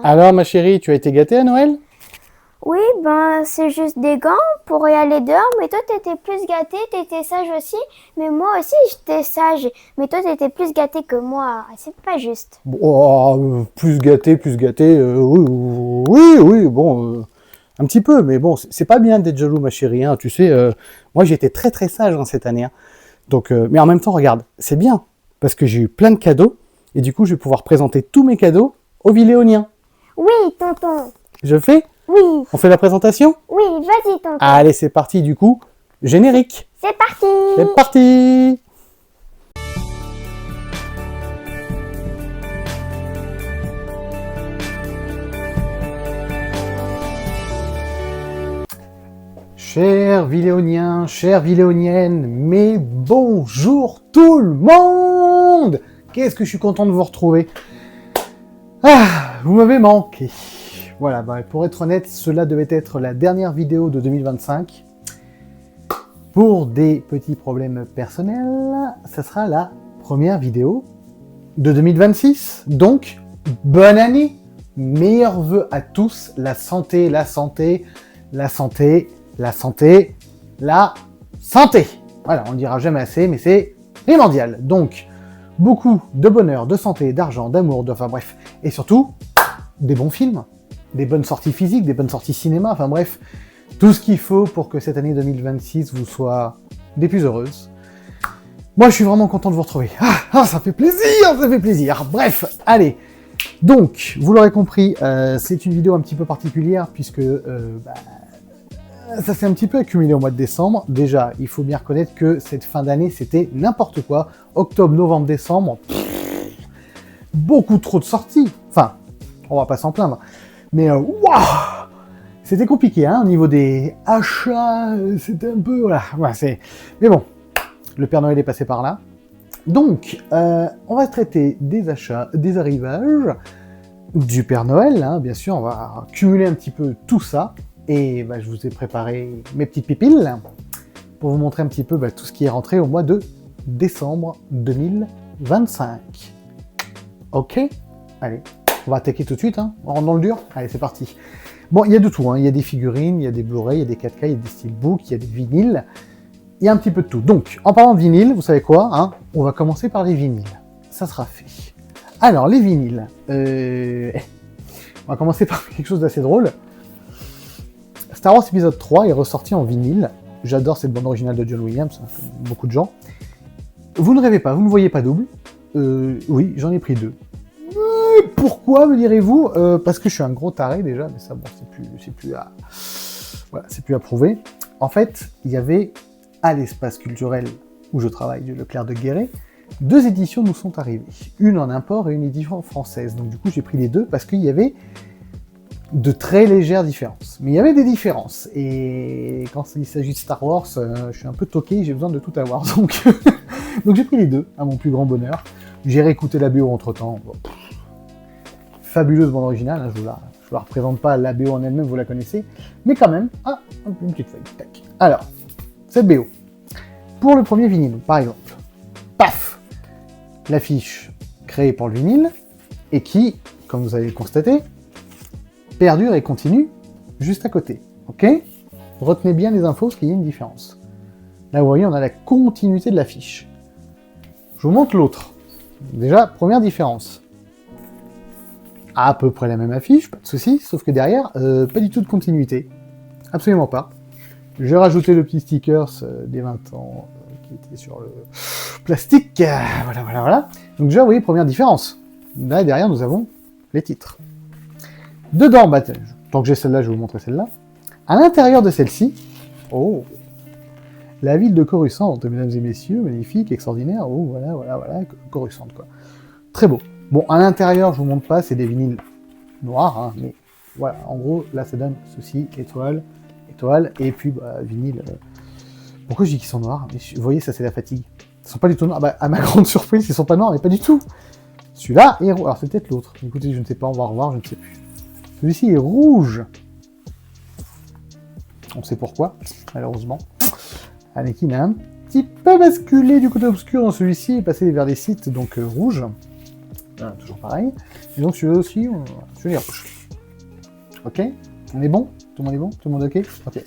Alors, ma chérie, tu as été gâtée à Noël? Oui, ben c'est juste des gants pour y aller dehors, mais toi t'étais plus gâté, t'étais sage aussi, mais moi aussi j'étais sage, mais toi t'étais plus gâté que moi, c'est pas juste. Bon, plus gâté, oui, oui, oui, bon, un petit peu, mais bon, c'est pas bien d'être jaloux, ma chérie, hein, tu sais, moi j'ai été très très sage cette année, hein. Donc, mais en même temps, regarde, c'est bien, parce que j'ai eu plein de cadeaux, et du coup, je vais pouvoir présenter tous mes cadeaux aux Villéoniens. Oui, tonton. Je fais? Oui, On fait la présentation? oui, vas-y, tonton. Allez, c'est parti, du coup, générique. C'est parti. C'est parti! Chers Villéoniens, chères Villéoniennes, mais bonjour tout le monde! Qu'est-ce que je suis content de vous retrouver. Ah, vous m'avez manqué. Voilà, bah, pour être honnête, cela devait être la dernière vidéo de 2025. Pour des petits problèmes personnels, ça sera la première vidéo de 2026. Donc, bonne année! Meilleurs vœux à tous, la santé, la santé, la santé, la santé, la santé. Voilà, on ne le dira jamais assez, mais c'est primordial. Donc, beaucoup de bonheur, de santé, d'argent, d'amour, enfin bref, et surtout, des bons films, des bonnes sorties physiques, des bonnes sorties cinéma, enfin bref, tout ce qu'il faut pour que cette année 2026 vous soit des plus heureuses. Moi, je suis vraiment content de vous retrouver. Ça fait plaisir, ça fait plaisir. Bref, allez. Donc, vous l'aurez compris, c'est une vidéo un petit peu particulière puisque ça s'est un petit peu accumulé au mois de décembre. Déjà, il faut bien reconnaître que cette fin d'année, c'était n'importe quoi. Octobre, novembre, décembre, beaucoup trop de sorties. Enfin, on va pas s'en plaindre. Mais waouh, c'était compliqué, hein, au niveau des achats, c'était un peu... Voilà, mais bon, le Père Noël est passé par là. Donc, on va traiter des achats, des arrivages, du Père Noël, hein, bien sûr, on va cumuler un petit peu tout ça. Et je vous ai préparé mes petites pipiles pour vous montrer un petit peu tout ce qui est rentré au mois de décembre 2025. Ok? Allez, on va attaquer tout de suite, hein. On rentre dans le dur. Allez, c'est parti. Bon, il y a de tout, hein. Il y a des figurines, il y a des Blu-ray, il y a des 4K, il y a des steelbooks, il y a des vinyles. Il y a un petit peu de tout. Donc, en parlant de vinyle, vous savez quoi, hein, on va commencer par les vinyles. Ça sera fait. Alors, les vinyles. On va commencer par quelque chose d'assez drôle. Star Wars épisode 3 est ressorti en vinyle. J'adore cette bande originale de John Williams, hein, comme beaucoup de gens. Vous ne rêvez pas, vous ne voyez pas double. Oui, j'en ai pris 2. Pourquoi, me direz-vous? Parce que je suis un gros taré déjà, mais ça, bon, c'est plus à prouver. En fait, il y avait, à l'espace culturel où je travaille, du Leclerc de Guéret, 2 éditions nous sont arrivées. Une en import et une édition française. Donc du coup, j'ai pris les 2 parce qu'il y avait de très légères différences. Mais il y avait des différences. Et quand il s'agit de Star Wars, je suis un peu toqué, j'ai besoin de tout avoir. Donc, donc j'ai pris les 2, à mon plus grand bonheur. J'ai réécouté la BO entre-temps. Bon, fabuleuse bande originale, hein, je vous la représente pas, la BO en elle-même, vous la connaissez. Mais quand même, une petite feuille. Tac. Alors, cette BO. Pour le premier vinyle, par exemple. Paf! L'affiche créée pour le vinyle, et qui, comme vous allez le constater, perdure et continue juste à côté. Ok? Retenez bien les infos parce qu'il y a une différence. Là, vous voyez, on a la continuité de l'affiche. Je vous montre l'autre. Déjà, première différence. À peu près la même affiche, pas de souci, sauf que derrière, pas du tout de continuité. Absolument pas. J'ai rajouté le petit stickers des 20 ans qui était sur le plastique. Voilà. Donc déjà, vous voyez, première différence. Là, derrière, nous avons les titres. Dedans, tant que j'ai celle-là, je vais vous montrer celle-là. À l'intérieur de celle-ci, la ville de Coruscant, mesdames et messieurs, magnifique, extraordinaire, voilà, Coruscant, quoi. Très beau. Bon, à l'intérieur, je vous montre pas, c'est des vinyles noirs, hein, mais voilà, en gros, là, ça donne ceci, étoile, et puis, vinyle. Pourquoi je dis qu'ils sont noirs? Mais vous voyez, ça, c'est la fatigue. Ils sont pas du tout noirs. À ma grande surprise, ils sont pas noirs, mais pas du tout. Celui-là est rouge. Alors, c'est peut-être l'autre. Écoutez, je ne sais pas, on va revoir, je ne sais plus. Celui-ci est rouge. On sait pourquoi, malheureusement. Anakin a un petit peu basculé du côté obscur dans celui-ci et passé vers des sites donc rouges. Toujours pareil. Et donc celui-là aussi, celui-là est rouge. Ok? On est bon? Tout le monde est bon? Tout le monde ok? Ok.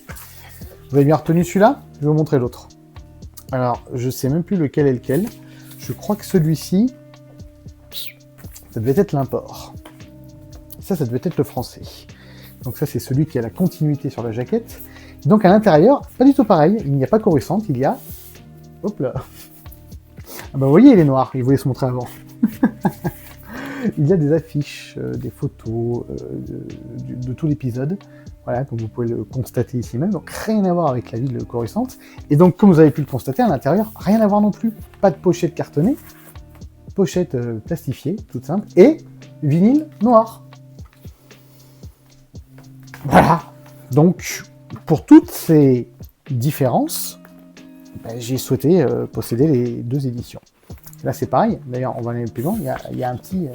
Vous avez bien retenu celui-là? Je vais vous montrer l'autre. Alors, je sais même plus lequel est lequel. Je crois que celui-ci, ça devait être l'import. Ça devait être le français. Donc ça, c'est celui qui a la continuité sur la jaquette. Donc à l'intérieur, pas du tout pareil. Il n'y a pas Coruscant, il y a... Hop là. Ah bah vous voyez, il est noir. Il voulait se montrer avant. Il y a des affiches, des photos de tout l'épisode. Voilà, comme vous pouvez le constater ici même. Donc rien à voir avec la ville Coruscant. Et donc, comme vous avez pu le constater, à l'intérieur, rien à voir non plus. Pas de pochette cartonnée. Pochette plastifiée, toute simple. Et vinyle noir. Voilà. Donc, pour toutes ces différences, j'ai souhaité posséder les 2 éditions. Là, c'est pareil. D'ailleurs, on va aller plus loin. Il y a un petit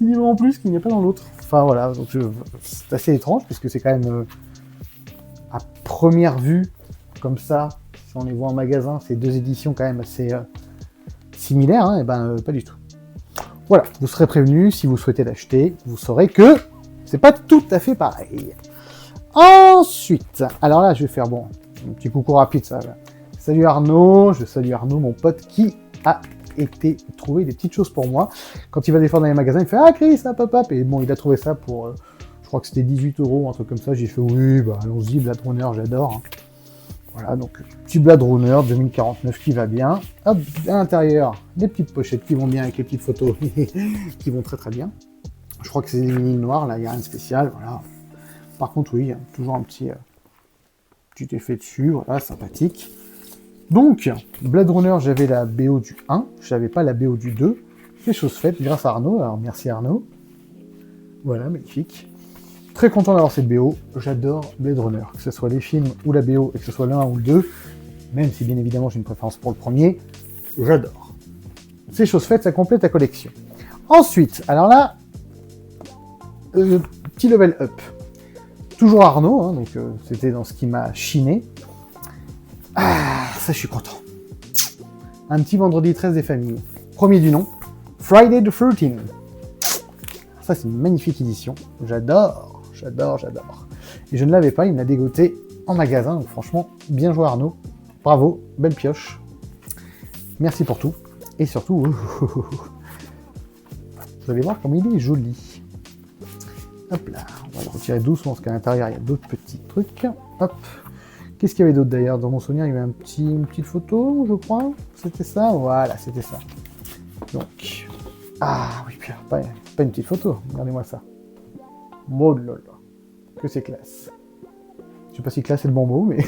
niveau en plus qu'il n'y a pas dans l'autre. Enfin, voilà. Donc, c'est assez étrange, puisque c'est quand même, à première vue, comme ça, si on les voit en magasin, ces 2 éditions quand même assez similaires, hein, et pas du tout. Voilà. Vous serez prévenu, si vous souhaitez l'acheter, vous saurez que c'est pas tout à fait pareil. Ensuite, alors là, je vais faire, un petit coucou rapide, ça. Salut Arnaud, je salue Arnaud, mon pote, qui a été trouver des petites choses pour moi. Quand il va défendre dans les magasins, il fait « Ah Chris, hop hop hop !» Et bon, il a trouvé ça pour, je crois que c'était 18 €, un truc comme ça. J'ai fait « Oui, allons-y, Blade Runner, j'adore. Hein. » Voilà, donc petit Blade Runner 2049 qui va bien. Hop, à l'intérieur, des petites pochettes qui vont bien avec les petites photos qui vont très très bien. Je crois que c'est des vinyles noirs, là, il n'y a rien de spécial, voilà. Par contre, oui, il y a toujours un petit effet dessus, voilà, sympathique. Donc, Blade Runner, j'avais la BO du 1, j'avais pas la BO du 2. C'est chose faite grâce à Arnaud, alors merci Arnaud. Voilà, magnifique. Très content d'avoir cette BO, j'adore Blade Runner, que ce soit les films ou la BO, et que ce soit le 1 ou le 2, même si bien évidemment j'ai une préférence pour le premier, j'adore. C'est chose faite, ça complète la collection. Ensuite, alors là, petit level up. Toujours Arnaud, hein, donc c'était dans ce qui m'a chiné. Ah, ça je suis content. Un petit vendredi 13 des familles. Premier du nom, Friday the 13th. Ça c'est une magnifique édition. J'adore. Et je ne l'avais pas, il me l'a dégoté en magasin, donc franchement, bien joué Arnaud. Bravo, belle pioche. Merci pour tout. Et surtout, vous allez voir comme il est joli. Hop là, on va le retirer doucement parce qu'à l'intérieur il y a d'autres petits trucs. Hop. Qu'est-ce qu'il y avait d'autre d'ailleurs? Dans mon souvenir, il y avait une petite photo, je crois. C'était ça? Voilà, c'était ça. Donc. Ah oui, puis pas une petite photo. Regardez-moi ça. Oh là là. Que c'est classe. Je sais pas si classe c'est le bon mot, mais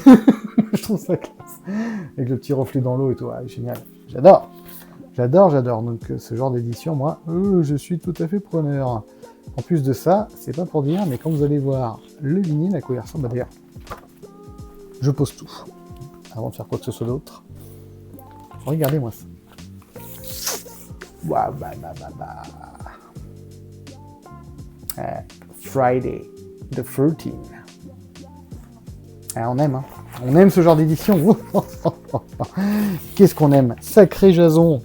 je trouve ça classe. Avec le petit reflet dans l'eau et tout. Ah, génial. J'adore. Donc ce genre d'édition, moi, je suis tout à fait preneur. En plus de ça, c'est pas pour dire, mais quand vous allez voir le vinyle à quoi il ressemble, d'ailleurs, je pose tout avant de faire quoi que ce soit d'autre. Regardez-moi ça. Waouh, Friday the 13th. Ah, on aime, hein. On aime ce genre d'édition. Qu'est-ce qu'on aime? Sacré Jason.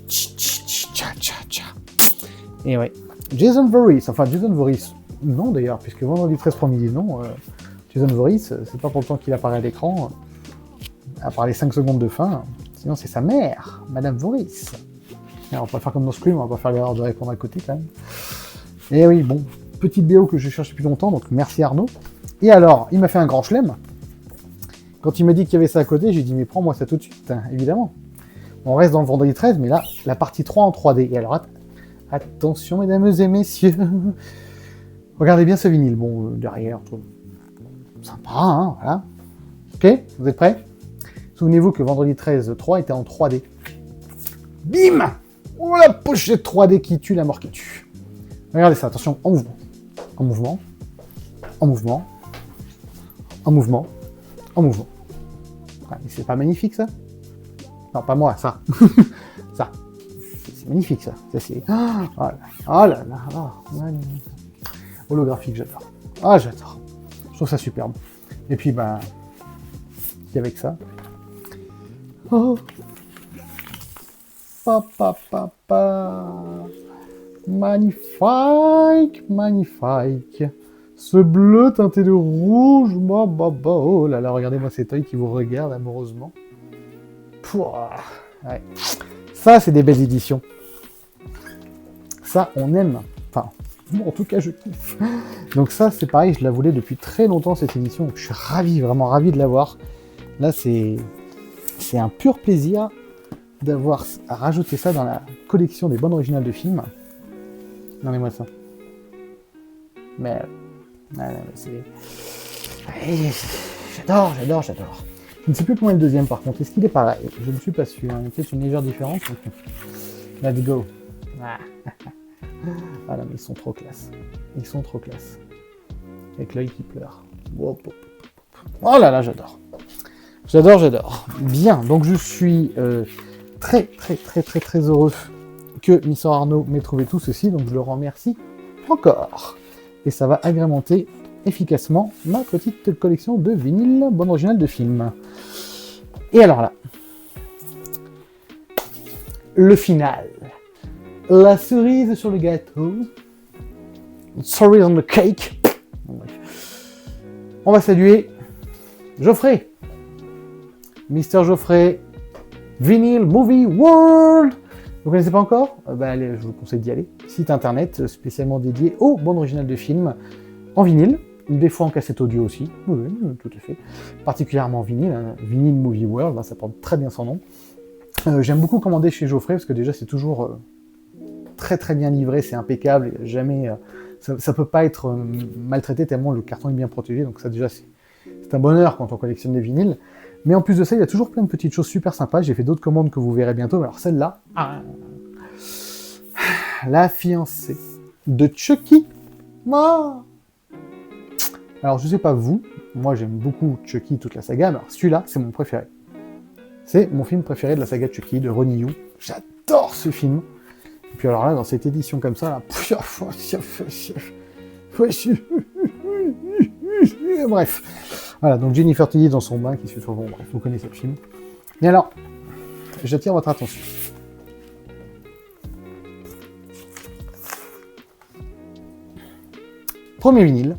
Et ouais. Jason Voorhees, non d'ailleurs, puisque vendredi 13 pour midi, non. Jason Voorhees, c'est pas pour le temps qu'il apparaît à l'écran, à part les 5 secondes de fin, sinon c'est sa mère, Madame Voorhees. Et on va pas faire comme dans Scream, on va pas faire l'erreur de répondre à côté quand même. Et oui, bon, petite BO que je cherche depuis longtemps, donc merci Arnaud. Et alors, il m'a fait un grand chelem. Quand il m'a dit qu'il y avait ça à côté, j'ai dit mais prends-moi ça tout de suite, hein, évidemment. On reste dans le vendredi 13, mais là, la partie 3 en 3D. Et alors, attention mesdames et messieurs, regardez bien ce vinyle, bon, derrière, tout. Sympa, hein, voilà. Ok, vous êtes prêts? Souvenez-vous que vendredi 13, 3 était en 3D. Bim! Oh la pochette 3D qui tue, la mort qui tue. Regardez ça, attention, en mouvement. En mouvement. En mouvement. En mouvement. En mouvement. Ah, mais c'est pas magnifique ça? Non, pas moi, ça. Ça. C'est magnifique ça. Ça c'est. Oh là là. Oh, holographique, j'adore. Ah, j'adore. Je trouve ça superbe. Et puis, bah. Avec ça. Oh. Magnifique. Ce bleu teinté de rouge, oh là là, regardez-moi cet œil qui vous regarde amoureusement. Pouah, ouais. Ça, c'est des belles éditions. Ça, on aime. Enfin, moi, en tout cas, je kiffe. Donc ça, c'est pareil, je la voulais depuis très longtemps, cette édition. Je suis ravi, vraiment ravi de l'avoir. Là, c'est un pur plaisir d'avoir rajouté ça dans la collection des bandes originales de films. Regardez-moi ça. Mais... c'est... J'adore. Je ne sais plus comment est le deuxième par contre. Est-ce qu'il est pareil? Je ne suis pas sûr. Il y a peut-être une légère différence. Let's go. Ah non, mais ils sont trop classe. Avec l'œil qui pleure. Oh là là, j'adore. Bien, donc je suis très heureux que Mister Arnaud m'ait trouvé tout ceci. Donc je le remercie encore. Et ça va agrémenter efficacement ma petite collection de vinyles bande originale de films. Et alors là, le final. La cerise sur le gâteau. Cerise on the cake. On va saluer Geoffrey. Mister Geoffrey. Vinyl Movie World. Vous connaissez pas encore? Allez, je vous conseille d'y aller. Site internet spécialement dédié aux bandes originales de films en vinyle, des fois en cassette audio aussi, oui, tout à fait. Particulièrement en vinyle, hein. Vinyl Movie World, ça porte très bien son nom. J'aime beaucoup commander chez Geoffrey parce que déjà c'est toujours très bien livré, c'est impeccable, jamais, ça peut pas être maltraité tellement le carton est bien protégé, donc ça déjà c'est un bonheur quand on collectionne des vinyles. Mais en plus de ça, il y a toujours plein de petites choses super sympas. J'ai fait d'autres commandes que vous verrez bientôt. Alors celle-là, la fiancée de Chucky. Alors je sais pas vous, moi j'aime beaucoup Chucky, toute la saga, mais alors celui-là, c'est mon préféré. C'est mon film préféré de la saga Chucky, de Ronnie Yu. J'adore ce film. Et puis alors là, dans cette édition comme ça, là... Bref. Voilà, donc Jennifer Tilly dans son bain qui se trouve... Bon, bref, vous connaissez le film. Et alors, j'attire votre attention. Premier vinyle.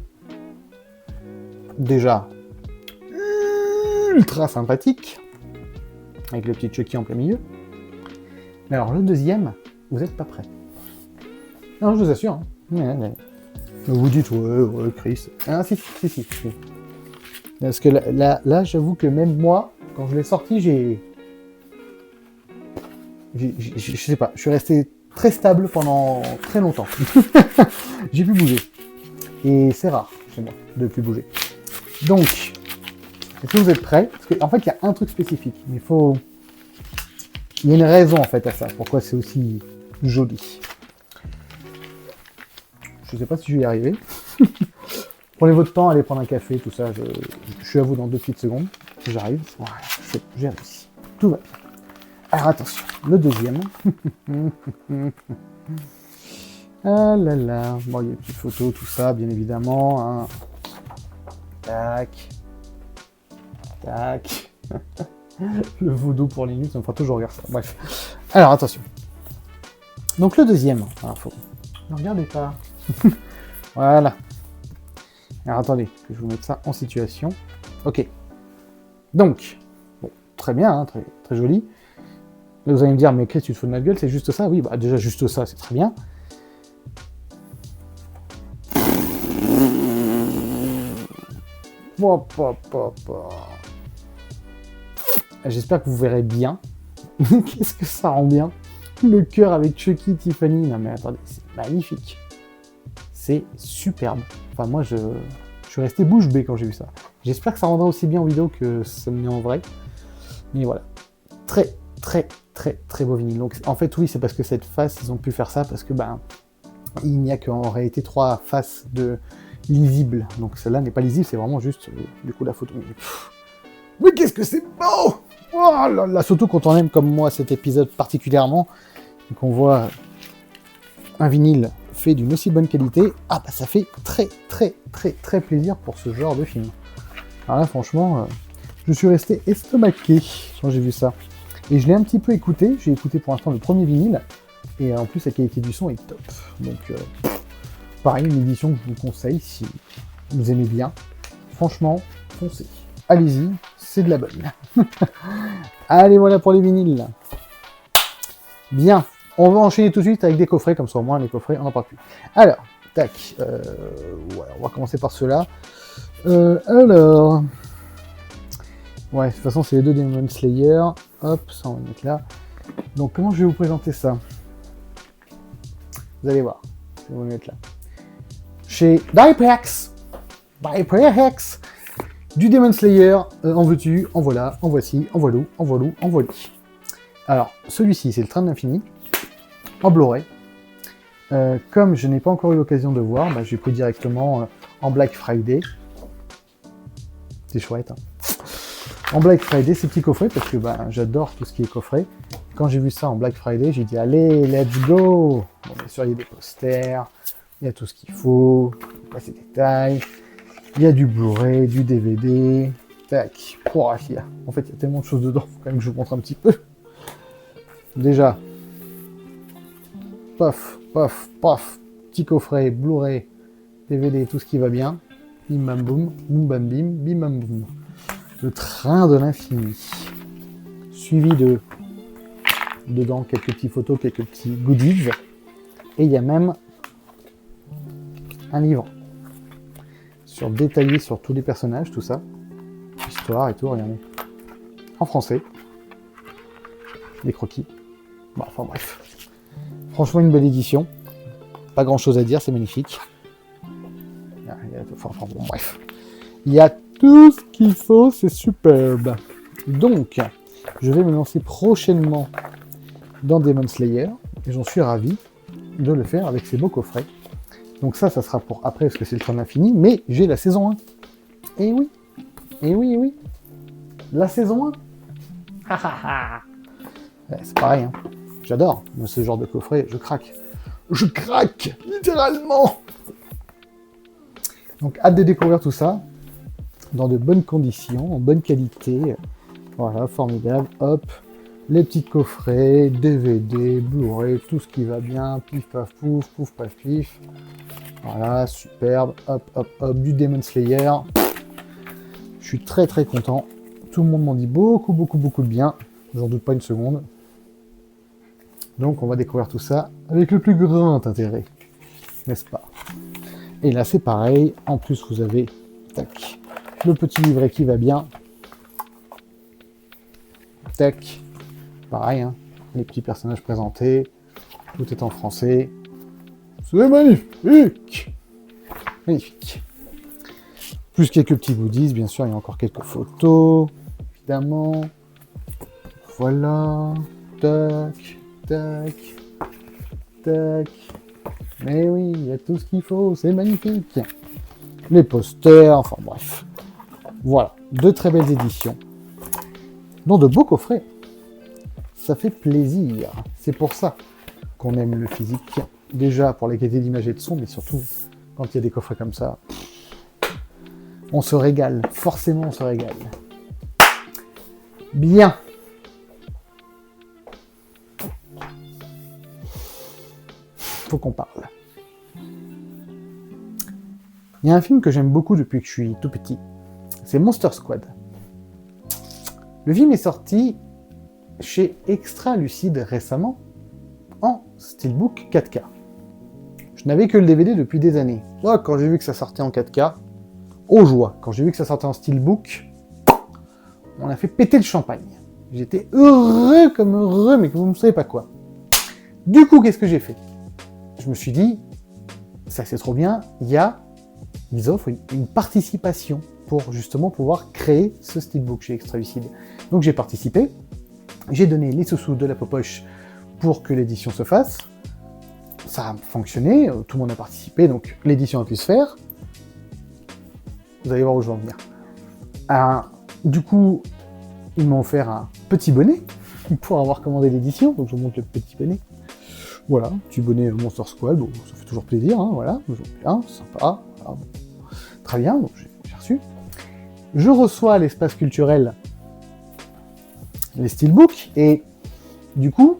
Déjà, ultra sympathique. Avec le petit Chucky en plein milieu. Mais alors, le deuxième, vous n'êtes pas prêts. Non, je vous assure. Hein. Ouais. Vous dites, ouais, Chris. Ah, si. Parce que là, j'avoue que même moi, quand je l'ai sorti, je sais pas, je suis resté très stable pendant très longtemps. J'ai pu bouger. Et c'est rare chez moi de plus bouger. Donc, est-ce que vous êtes prêts? Parce qu'en fait, il y a un truc spécifique. Mais il y a une raison en fait à ça. Pourquoi c'est aussi joli. Je sais pas si je vais y arriver. Prenez votre temps, allez prendre un café, tout ça. Je suis à vous dans 2 petites secondes. J'arrive. Voilà, j'ai réussi. Tout va bien. Alors attention, le deuxième. Ah là là. Bon, il y a une petite photo, tout ça, bien évidemment. Hein. Tac. Le vaudou pour les nuits, ça me fera toujours rire ça. Bref. Alors attention. Donc le deuxième. Alors, ne regardez pas. Voilà. Alors attendez, que je vous mette ça en situation. Ok. Donc, bon, très bien, hein, très joli. Là, vous allez me dire, mais Chris, tu te fous de ma gueule, c'est juste ça? Oui, bah déjà juste ça, c'est très bien. J'espère que vous verrez bien. Qu'est-ce que ça rend bien? Le cœur avec Chucky, Tiffany. Non mais attendez, c'est magnifique. C'est superbe. Enfin moi je suis resté bouche bée quand j'ai vu ça. J'espère que ça rendra aussi bien en vidéo que ça me met en vrai. Mais voilà. Très beau vinyle. Donc en fait oui, c'est parce que cette face, ils ont pu faire ça parce que il n'y a qu'en réalité 3 faces de lisibles. Donc celle-là n'est pas lisible, c'est vraiment juste du coup la photo. Mais qu'est-ce que c'est beau! Oh là là, surtout quand on aime comme moi cet épisode particulièrement, et qu'on voit un vinyle fait d'une aussi bonne qualité, ça fait très plaisir pour ce genre de film. Alors là franchement, je suis resté estomaqué quand j'ai vu ça. Et je l'ai un petit peu écouté, j'ai écouté pour l'instant le premier vinyle, et en plus la qualité du son est top. Donc Pareil, une édition que je vous conseille si vous aimez bien. Franchement, foncez. Allez-y, c'est de la bonne. Allez, voilà pour les vinyles. Bien, on va enchaîner tout de suite avec des coffrets, comme ça au moins les coffrets, on n'en parle plus. Alors, tac, ouais, on va commencer par ceux-là. Alors... Ouais, de toute façon, c'est les deux Demon Slayer. Hop, ça on va mettre là. Donc, comment je vais vous présenter ça? Vous allez voir. Je vais vous mettre là. Chez Dypex, du Demon Slayer, en veux-tu, en voilà, en voici, en voilou, en voilou, en voili. Alors, celui-ci, c'est le Train de l'Infini, en Blu-ray. Comme je n'ai pas encore eu l'occasion de voir, bah, j'ai pris directement en Black Friday. C'est chouette, hein. En Black Friday, ces petits coffrets, parce que bah, j'adore tout ce qui est coffret. Quand j'ai vu ça en Black Friday, j'ai dit allez, let's go. Bon, bien sûr, il y a des posters, il y a tout ce qu'il faut, pas ces détails. Il y a du Blu-ray, du DVD, tac. Oh, en fait, il y a tellement de choses dedans, faut quand même que je vous montre un petit peu. Déjà, paf, paf, paf, petit coffret, Blu-ray, DVD, tout ce qui va bien. Bim bam boum, boum bam bim, bim bam boum. Le Train de l'Infini, suivi de dedans quelques petites photos, quelques petits goodies, et il y a même un livre détaillé sur tous les personnages, tout ça, histoire et tout, regardez, en français, des croquis, bon, enfin bref, franchement une belle édition, pas grand chose à dire, c'est magnifique, enfin bon bref, il y a tout ce qu'il faut, c'est superbe. Donc, je vais me lancer prochainement dans Demon Slayer, et j'en suis ravi de le faire avec ces beaux coffrets. Donc ça sera pour après, parce que c'est le Train de l'Infini, mais j'ai la saison 1. Et oui, et oui, et oui, la saison 1. Ouais, c'est pareil, hein. J'adore ce genre de coffret, je craque. Je craque, littéralement. Donc, hâte de découvrir tout ça, dans de bonnes conditions, en bonne qualité. Voilà, formidable. Hop, les petits coffrets, DVD, Blu-ray, tout ce qui va bien. Pif, paf, pouf, pouf, paf, pif. Voilà, superbe. Hop, hop, hop, du Demon Slayer. Je suis très, très content. Tout le monde m'en dit beaucoup, beaucoup, beaucoup de bien. J'en doute pas une seconde. Donc, on va découvrir tout ça avec le plus grand intérêt. N'est-ce pas? Et là, c'est pareil. En plus, vous avez... Tac. Le petit livret qui va bien. Tac. Pareil, hein. Les petits personnages présentés. Tout est en français. C'est magnifique. Magnifique. Plus quelques petits goodies, bien sûr. Il y a encore quelques photos. Évidemment. Voilà. Tac. Tac. Tac. Mais oui, il y a tout ce qu'il faut. C'est magnifique. Les posters. Enfin bref. Voilà, de très belles éditions, dont de beaux coffrets. Ça fait plaisir. C'est pour ça qu'on aime le physique. Déjà pour la qualité d'image et de son, mais surtout quand il y a des coffrets comme ça, on se régale. Forcément, on se régale. Bien. Faut qu'on parle. Il y a un film que j'aime beaucoup depuis que je suis tout petit. C'est Monster Squad. Le film est sorti chez Extra Lucide récemment en Steelbook 4K. Je n'avais que le DVD depuis des années. Moi, quand j'ai vu que ça sortait en 4K, oh joie. Quand j'ai vu que ça sortait en Steelbook, on a fait péter le champagne. J'étais heureux comme heureux, mais que vous ne savez pas quoi. Du coup, qu'est-ce que j'ai fait? Je me suis dit, ça c'est trop bien, ils offrent une participation pour justement pouvoir créer ce steelbook chez Extra Lucide. Donc j'ai participé, j'ai donné les sous-sous de la popoche pour que l'édition se fasse. Ça a fonctionné, tout le monde a participé, donc l'édition a pu se faire. Vous allez voir où je veux en venir. Du coup, ils m'ont offert un petit bonnet pour avoir commandé l'édition, donc je vous montre le petit bonnet. Voilà, petit bonnet Monster Squad, bon, ça fait toujours plaisir, hein, voilà, bien, sympa, voilà. Très bien, donc j'ai reçu. Je reçois à l'espace culturel les steelbooks, et du coup,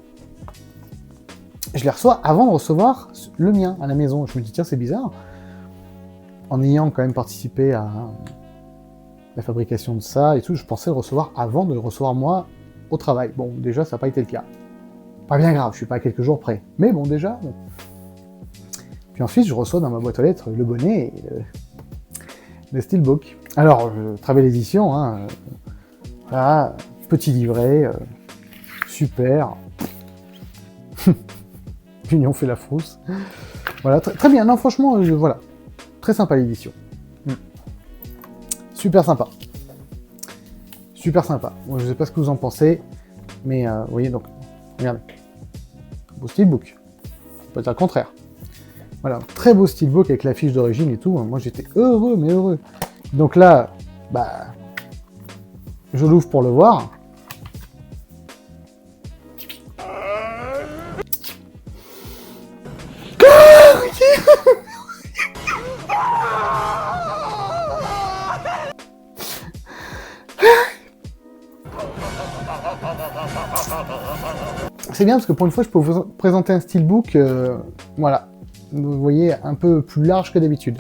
je les reçois avant de recevoir le mien à la maison. Je me dis, tiens, c'est bizarre. En ayant quand même participé à la fabrication de ça et tout, je pensais le recevoir avant de le recevoir moi au travail. Bon, déjà, ça n'a pas été le cas. Pas bien grave, je suis pas à quelques jours près. Mais bon, déjà... Bon. Puis ensuite, je reçois dans ma boîte aux lettres le bonnet et le steelbook. Alors, très belle édition, hein. Voilà, petit livret, super. L'union fait la frousse. Voilà, très bien. Non, franchement, voilà. Très sympa l'édition. Super sympa. Super sympa. Moi, je sais pas ce que vous en pensez, mais vous voyez, donc, regardez. Beau steelbook. On peut dire le contraire. Voilà, très beau steelbook avec la fiche d'origine et tout. Moi, j'étais heureux, mais heureux. Donc là, bah, je l'ouvre pour le voir. C'est bien parce que pour une fois, je peux vous présenter un steelbook, voilà, vous voyez, un peu plus large que d'habitude.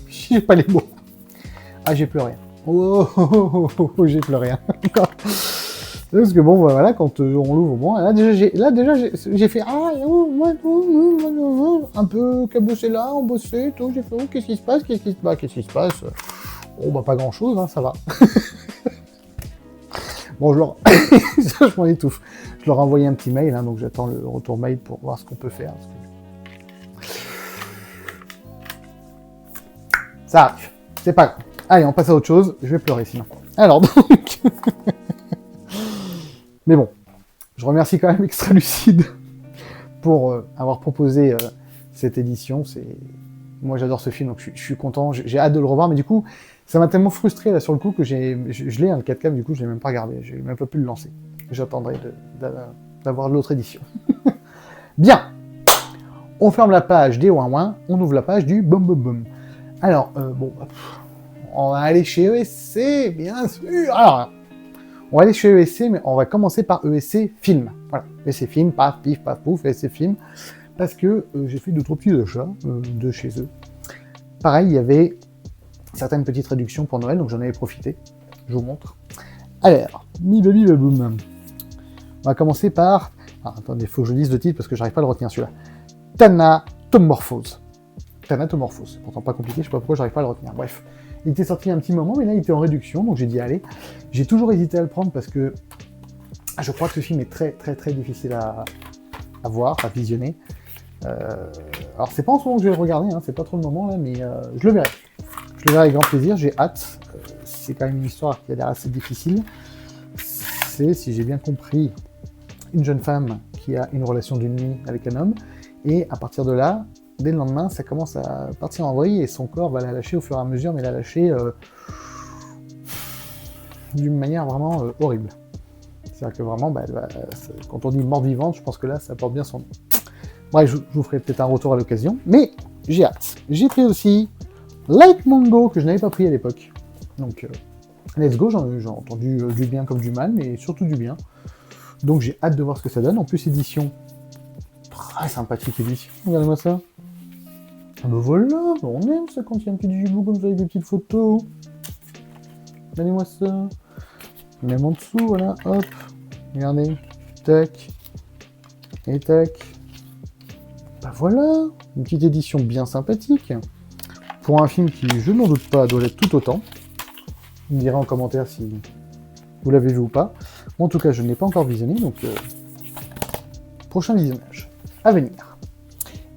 J'ai pas les mots. Ah, j'ai pleuré. Oh, j'ai pleuré. Parce que bon, voilà, quand on l'ouvre, bon, là déjà, j'ai fait un peu cabossé là, embossé, tout. J'ai fait, oh, qu'est-ce qui se passe? Oh, bah, pas grand-chose, hein, ça va. Bon, ça, je m'en étouffe. Je leur ai envoyé un petit mail, hein, donc j'attends le retour mail pour voir ce qu'on peut faire. Ça arrive, c'est pas grave. Allez, on passe à autre chose, je vais pleurer sinon. Alors donc... Mais bon, je remercie quand même Extra Lucide pour avoir proposé cette édition. Moi j'adore ce film, donc je suis content, j'ai hâte de le revoir, mais du coup, ça m'a tellement frustré là sur le coup que je l'ai, hein, le 4K, du coup je l'ai même pas regardé, j'ai même pas pu le lancer. J'attendrai d'avoir l'autre édition. Bien, on ferme la page des ouin-ouin, on ouvre la page du boum boum boum. Alors, bon, on va aller chez ESC, bien sûr. Alors, on va aller chez ESC, mais on va commencer par ESC Film. Voilà, ESC Film, paf, pif, paf, pouf, ESC Film. Parce que j'ai fait 2-3 petits achats de chez eux. Pareil, il y avait certaines petites réductions pour Noël, donc j'en avais profité. Je vous montre. Alors, boum. On va commencer par... Ah, attendez, il faut que je lise le titre parce que j'arrive pas à le retenir celui-là. Thanatomorphose. Thanatomorphose. Pourtant pas compliqué, je sais pas pourquoi j'arrive pas à le retenir. Bref. Il était sorti il y a un petit moment, mais là il était en réduction, donc j'ai dit allez. J'ai toujours hésité à le prendre parce que je crois que ce film est très difficile à voir, à visionner. Alors c'est pas en ce moment que je vais le regarder, hein, c'est pas trop le moment là, mais je le verrai. Je le verrai avec grand plaisir, j'ai hâte. C'est quand même une histoire qui a l'air assez difficile. C'est, si j'ai bien compris, une jeune femme qui a une relation d'une nuit avec un homme, et à partir de là, dès le lendemain, ça commence à partir en vrille et son corps va la lâcher au fur et à mesure, mais la lâcher d'une manière vraiment horrible. C'est-à-dire que vraiment, quand on dit mort vivante, je pense que là, ça porte bien son nom. Bref, je vous ferai peut-être un retour à l'occasion, mais j'ai hâte. J'ai pris aussi Light Mango, que je n'avais pas pris à l'époque. Donc, let's go, j'ai entendu du bien comme du mal, mais surtout du bien. Donc j'ai hâte de voir ce que ça donne. En plus, édition très sympathique édition. Regardez-moi ça. Ah ben voilà, on aime ça quand il y a un petit digibou comme ça avec des petites photos. Regardez-moi ça. Même en dessous, voilà, hop. Regardez. Tac. Et tac. Bah voilà, une petite édition bien sympathique. Pour un film qui, je n'en doute pas, doit l'être tout autant. Vous me direz en commentaire si vous l'avez vu ou pas. En tout cas, je ne l'ai pas encore visionné, donc prochain visionnage à venir.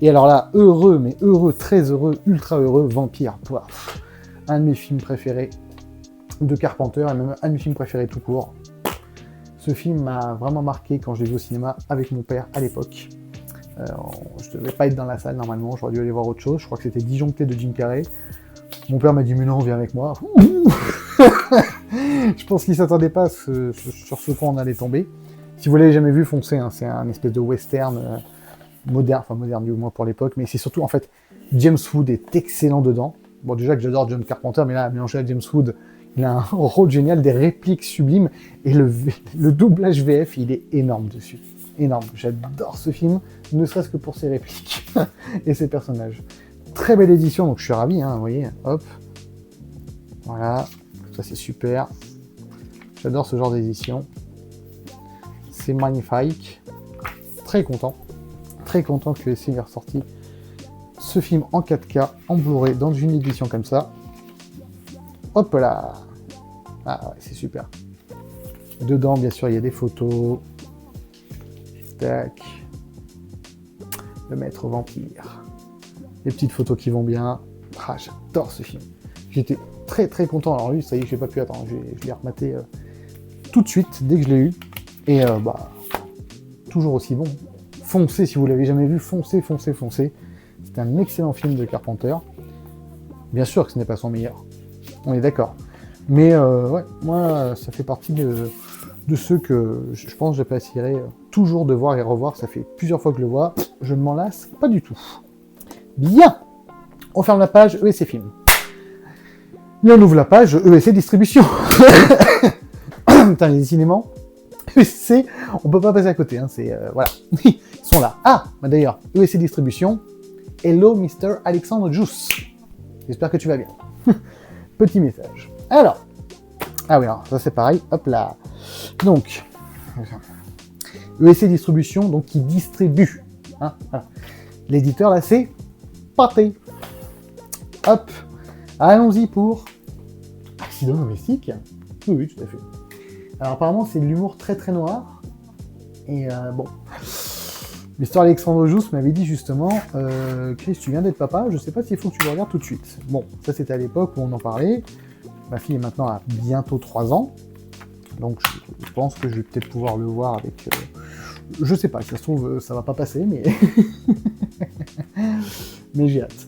Et alors là, heureux, mais heureux, très heureux, ultra heureux, Vampire. Pouah, un de mes films préférés de Carpenter, et même un de mes films préférés tout court. Ce film m'a vraiment marqué quand je l'ai vu au cinéma avec mon père à l'époque. Je devais pas être dans la salle normalement, j'aurais dû aller voir autre chose. Je crois que c'était Disjoncté de Jim Carrey. Mon père m'a dit mais non, viens avec moi. Je pense qu'il s'attendait pas sur ce quoi on allait tomber. Si vous l'avez jamais vu, foncez, hein. C'est un espèce de western moderne, enfin moderne du moins pour l'époque, mais c'est surtout en fait James Wood est excellent dedans. Bon déjà que j'adore John Carpenter, mais là mélangé à James Wood, Il a un rôle génial, des répliques sublimes, et le doublage VF, il est énorme dessus. Énorme. J'adore ce film, ne serait-ce que pour ses répliques et ses personnages. Très belle édition, donc je suis ravi, hein, vous voyez, hop. Voilà, ça c'est super. J'adore ce genre d'édition. C'est magnifique. Très content que USC ait ressorti ce film en 4K, en Blu-ray, dans une édition comme ça. Hop là. Ah ouais, c'est super. Dedans, bien sûr, il y a des photos. Tac. Le maître vampire. Les petites photos qui vont bien. Ah, j'adore ce film. J'étais très content. Alors lui, ça y est, j'ai pas pu attendre. Je l'ai rematé tout de suite, dès que je l'ai eu. Et toujours aussi bon. Foncez, si vous l'avez jamais vu, foncez. C'est un excellent film de Carpenter. Bien sûr que ce n'est pas son meilleur. On est d'accord. Mais ouais, moi, ça fait partie de ceux que je pense que j'apprécierais toujours de voir et revoir. Ça fait plusieurs fois que je le vois. Je ne m'en lasse pas du tout. Bien. On ferme la page ESC Film. Et on ouvre la page ESC Distribution. Putain, les cinémas. ESC, on peut pas passer à côté. Hein, c'est voilà. Ils sont là. Ah, d'ailleurs, ESC Distribution. Hello, Mr. Alexandre Juice. J'espère que tu vas bien. Petit message. Alors. Ah oui, alors, ça c'est pareil. Hop là. Donc. ESC Distribution, donc qui distribue. Hein, voilà. L'éditeur, là, c'est Pathé. Hop. Allons-y pour Accident domestique. Oui, tout à fait. Alors apparemment, c'est de l'humour très noir. Et bon. Mr. Alexandre Jousse m'avait dit justement Chris, tu viens d'être papa, je sais pas s'il faut que tu le regardes tout de suite. Bon, ça c'était à l'époque où on en parlait. Ma fille est maintenant à bientôt 3 ans. Donc je pense que je vais peut-être pouvoir le voir avec... je sais pas, si ça se trouve, ça va pas passer, mais... mais j'ai hâte.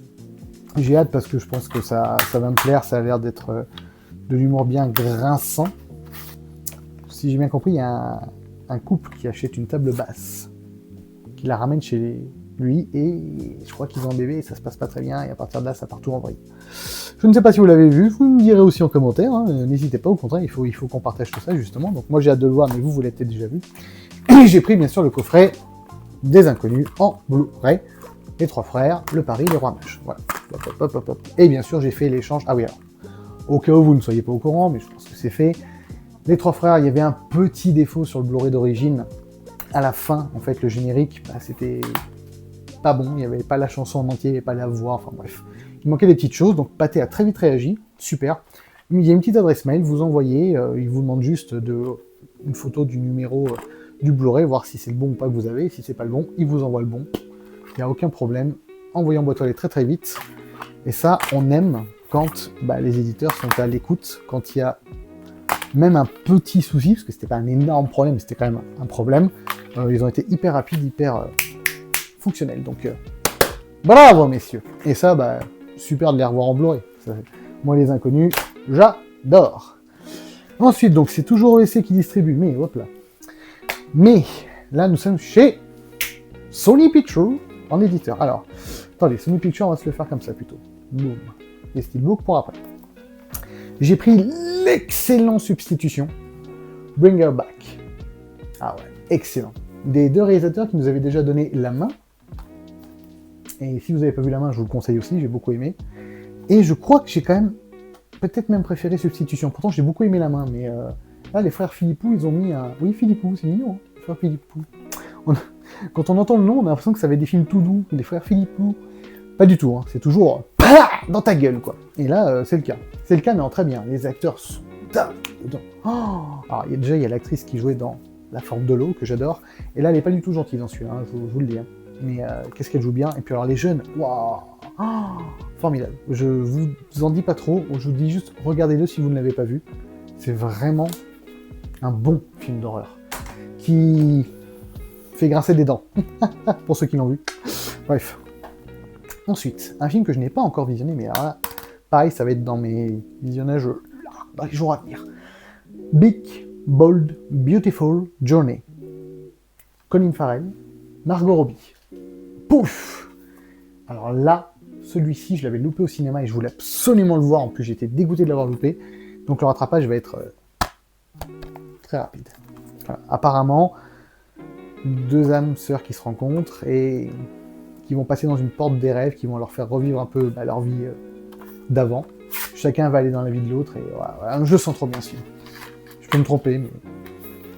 J'ai hâte parce que je pense que ça va me plaire, ça a l'air d'être de l'humour bien grinçant. Si j'ai bien compris, il y a un couple qui achète une table basse, qui la ramène chez lui, et je crois qu'ils ont un bébé et ça se passe pas très bien, et à partir de là, ça part tout en vrille. Je ne sais pas si vous l'avez vu, vous me direz aussi en commentaire, hein, n'hésitez pas, au contraire, il faut qu'on partage tout ça, justement. Donc moi j'ai hâte de le voir, mais vous l'avez peut-être déjà vu. Et j'ai pris bien sûr le coffret des Inconnus en Blu-ray, les trois frères, le pari, les rois mages. Voilà. Hop. Et bien sûr, j'ai fait l'échange. Ah oui, alors, au cas où vous ne soyez pas au courant, mais je pense que c'est fait. Les trois frères, il y avait un petit défaut sur le Blu-ray d'origine. À la fin, en fait, le générique, c'était pas bon. Il n'y avait pas la chanson en entier, il n'y avait pas la voix, enfin bref. Il manquait des petites choses, donc Pathé a très vite réagi. Super. Il y a une petite adresse mail, vous envoyez, il vous demande juste une photo du numéro du Blu-ray, voir si c'est le bon ou pas que vous avez. Si c'est pas le bon, il vous envoie le bon. Il n'y a aucun problème. Envoyé en boîte aux lettres très vite. Et ça, on aime quand les éditeurs sont à l'écoute, quand il y a même un petit souci, parce que c'était pas un énorme problème, c'était quand même un problème. Ils ont été hyper rapides, hyper fonctionnels. Donc, bravo messieurs. Et ça, super de les revoir en Blu-ray. Moi, les Inconnus, j'adore. Ensuite, donc c'est toujours ESC qui distribue, mais hop là. Mais là, nous sommes chez Sony Pictures en éditeur. Alors, attendez, Sony Pictures, on va se le faire comme ça plutôt. Boom. Les steelbooks pour après. J'ai pris l'excellent Substitution, Bring Her Back. Ah ouais, excellent. Des deux réalisateurs qui nous avaient déjà donné La Main. Et si vous n'avez pas vu La Main, je vous le conseille aussi, j'ai beaucoup aimé. Et je crois que j'ai quand même, peut-être même préféré Substitution. Pourtant, j'ai beaucoup aimé La Main, mais là, les frères Philippou, ils ont mis un... Oui, Philippou, c'est mignon, hein, les frères Philippou. Quand on entend le nom, on a l'impression que ça va être des films tout doux, les frères Philippou. Pas du tout, hein. C'est toujours dans ta gueule, quoi. Et là, c'est le cas. C'est le cas, mais en très bien. Les acteurs sont dedans. Oh, alors, il y a l'actrice qui jouait dans La Forme de l'eau, que j'adore. Et là, elle est pas du tout gentille dans celui-là, hein, je vous le dis. Hein. Mais qu'est-ce qu'elle joue bien. Et puis alors, les jeunes, waouh, formidable. Je vous en dis pas trop, je vous dis juste, regardez-le si vous ne l'avez pas vu. C'est vraiment un bon film d'horreur. Qui fait grincer des dents, pour ceux qui l'ont vu. Bref. Ensuite, un film que je n'ai pas encore visionné, mais alors là, pareil, ça va être dans mes visionnages dans les jours à venir. Big, Bold, Beautiful Journey. Colin Farrell, Margot Robbie. Pouf! Alors là, celui-ci, je l'avais loupé au cinéma et je voulais absolument le voir. En plus, j'étais dégoûté de l'avoir loupé. Donc le rattrapage va être très rapide. Voilà. Apparemment, deux âmes sœurs qui se rencontrent et qui vont passer dans une porte des rêves, qui vont leur faire revivre un peu leur vie d'avant. Chacun va aller dans la vie de l'autre et voilà. Je le sens trop bien ce film. Je peux me tromper, mais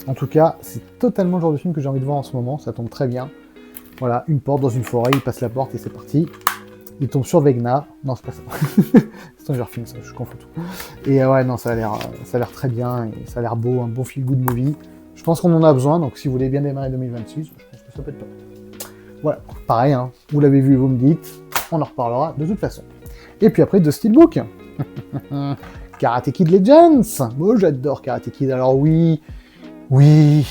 en tout cas, c'est totalement le genre de film que j'ai envie de voir en ce moment, ça tombe très bien. Voilà, une porte dans une forêt, il passe la porte et c'est parti. Il tombe sur Vecna. Non, c'est pas ça. C'est un genre film, ça, je confonds tout. Et ouais, non, ça a l'air très bien, et ça a l'air beau, un bon feel-good movie. Je pense qu'on en a besoin, donc si vous voulez bien démarrer 2026, je pense que ça peut être pas mal. Voilà, pareil, hein, vous l'avez vu, vous me dites, on en reparlera de toute façon. Et puis après, The Steelbook. Karate Kid Legends. Moi, j'adore Karate Kid. Alors oui, je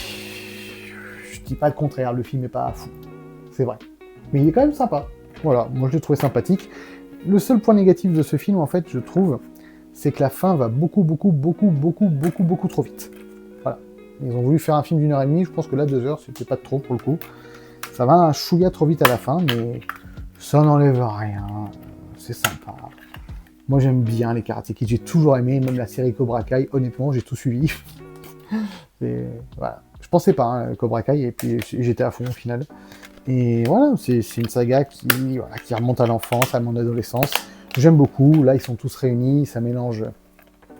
dis pas le contraire, le film est pas fou. C'est vrai. Mais il est quand même sympa. Voilà, moi je l'ai trouvé sympathique. Le seul point négatif de ce film, en fait, je trouve, c'est que la fin va beaucoup trop vite. Voilà. Ils ont voulu faire un film d'1h30, je pense que là, 2 heures, c'était pas de trop pour le coup. Ça va un chouïa trop vite à la fin, mais ça n'enlève rien. C'est sympa. Moi j'aime bien les Karate Kid, j'ai toujours aimé, même la série Cobra Kai, honnêtement, j'ai tout suivi. Voilà. Je pensais pas, hein, Cobra Kai, et puis j'étais à fond au final. Et voilà, c'est une saga qui remonte à l'enfance, à mon adolescence. J'aime beaucoup, là ils sont tous réunis, ça mélange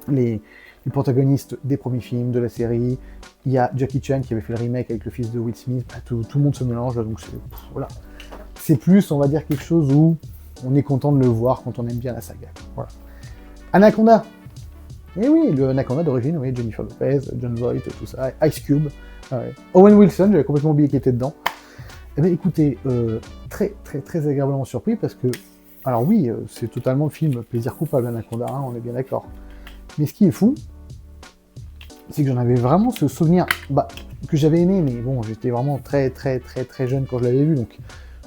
les protagonistes des premiers films, de la série. Il y a Jackie Chan qui avait fait le remake avec le fils de Will Smith, tout le monde se mélange, donc voilà. C'est plus, on va dire, quelque chose où on est content de le voir quand on aime bien la saga. Voilà. Anaconda. Eh oui, le Anaconda d'origine, oui, Jennifer Lopez, Jon Voight, tout ça, Ice Cube. Ouais. Owen Wilson, j'avais complètement oublié qu'il était dedans. Eh bien écoutez, très agréablement surpris parce que, alors oui, c'est totalement le film plaisir coupable Anaconda, hein, on est bien d'accord. Mais ce qui est fou, c'est que j'en avais vraiment ce souvenir, que j'avais aimé, mais bon, j'étais vraiment très jeune quand je l'avais vu, donc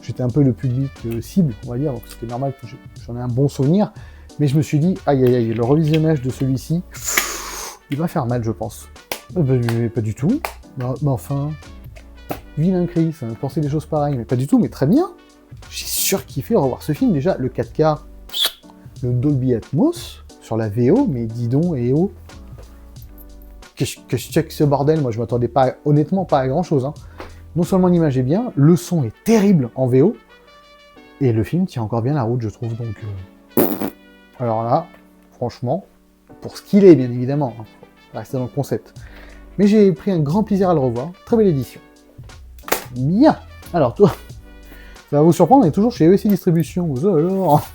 j'étais un peu le public cible, on va dire, donc c'était normal que j'en ai un bon souvenir, mais je me suis dit, aïe, le revisionnage de celui-ci, il va faire mal, je pense. Pas du tout, enfin... Vilain Chris, penser des choses pareilles, mais pas du tout, mais très bien. J'ai surkiffé revoir ce film, déjà, le 4K, le Dolby Atmos, sur la VO, mais dis donc, et oh, que je check ce bordel, moi je m'attendais pas, honnêtement, pas à grand chose, hein. Non seulement l'image est bien, le son est terrible en VO, et le film tient encore bien la route, je trouve, donc... Alors là, franchement, pour ce qu'il est, bien évidemment, hein, faut rester dans le concept. Mais j'ai pris un grand plaisir à le revoir, très belle édition. Bien. Alors, toi, ça va vous surprendre, on est toujours chez ESC Distribution. Alors.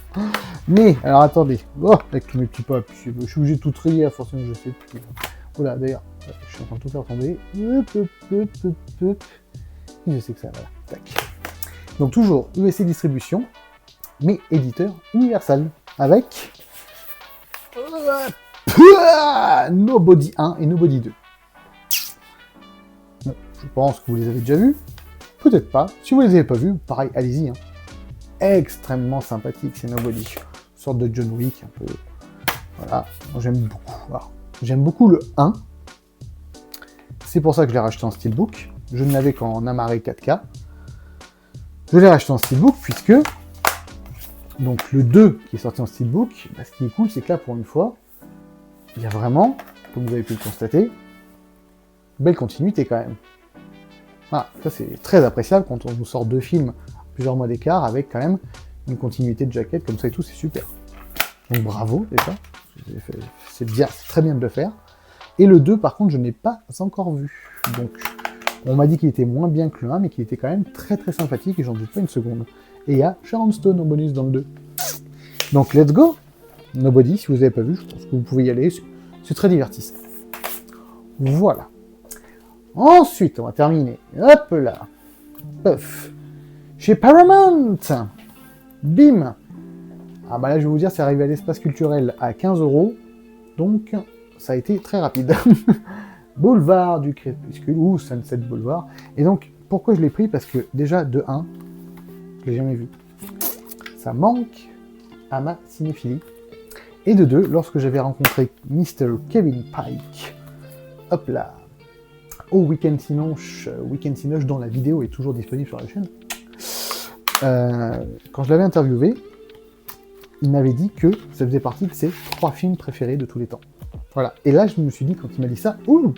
Mais, alors attendez. Oh, avec mes petits papiers, je suis obligé de tout trier à force que je sais plus. Voilà, d'ailleurs, je suis en train de tout faire tomber. Et je sais que ça, voilà. Tac. Donc, toujours ESC Distribution, mais éditeur Universal. Avec Nobody 1 et Nobody 2. Bon, je pense que vous les avez déjà vus. Peut-être pas. Si vous les avez pas vus, pareil, allez-y. Hein. Extrêmement sympathique, c'est Nobody. Une sorte de John Wick, un peu. Voilà. Moi, j'aime beaucoup. Alors, j'aime beaucoup le 1. C'est pour ça que je l'ai racheté en Steelbook. Je ne l'avais qu'en amarré 4K. Je l'ai racheté en Steelbook puisque... Donc le 2 qui est sorti en Steelbook, ce qui est cool, c'est que là, pour une fois, il y a vraiment, comme vous avez pu le constater, belle continuité quand même. Voilà, ça c'est très appréciable quand on nous sort 2 films plusieurs mois d'écart avec quand même une continuité de jaquette comme ça et tout, c'est super. Donc bravo déjà, c'est bien, c'est très bien de le faire. Et le 2 par contre je n'ai pas encore vu. Donc on m'a dit qu'il était moins bien que le 1 mais qu'il était quand même très sympathique et j'en doute pas une seconde. Et il y a Sharon Stone en bonus dans le 2. Donc let's go. Nobody, si vous n'avez pas vu, je pense que vous pouvez y aller, c'est très divertissant. Voilà. Ensuite, on va terminer. Hop là. Puff. Chez Paramount. Bim. Ah bah là, je vais vous dire, c'est arrivé à l'espace culturel à 15 €. Donc, ça a été très rapide. Boulevard du Crépuscule, ou Sunset Boulevard. Et donc, pourquoi je l'ai pris? Parce que déjà, de 1, je l'ai jamais vu. Ça manque à ma cinéphilie. Et de 2, lorsque j'avais rencontré Mr. Kevin Pike, hop là, au Weekend Cinoche, dont la vidéo est toujours disponible sur la chaîne, quand je l'avais interviewé, il m'avait dit que ça faisait partie de ses 3 films préférés de tous les temps. Voilà. Et là, je me suis dit, quand il m'a dit ça, ouh,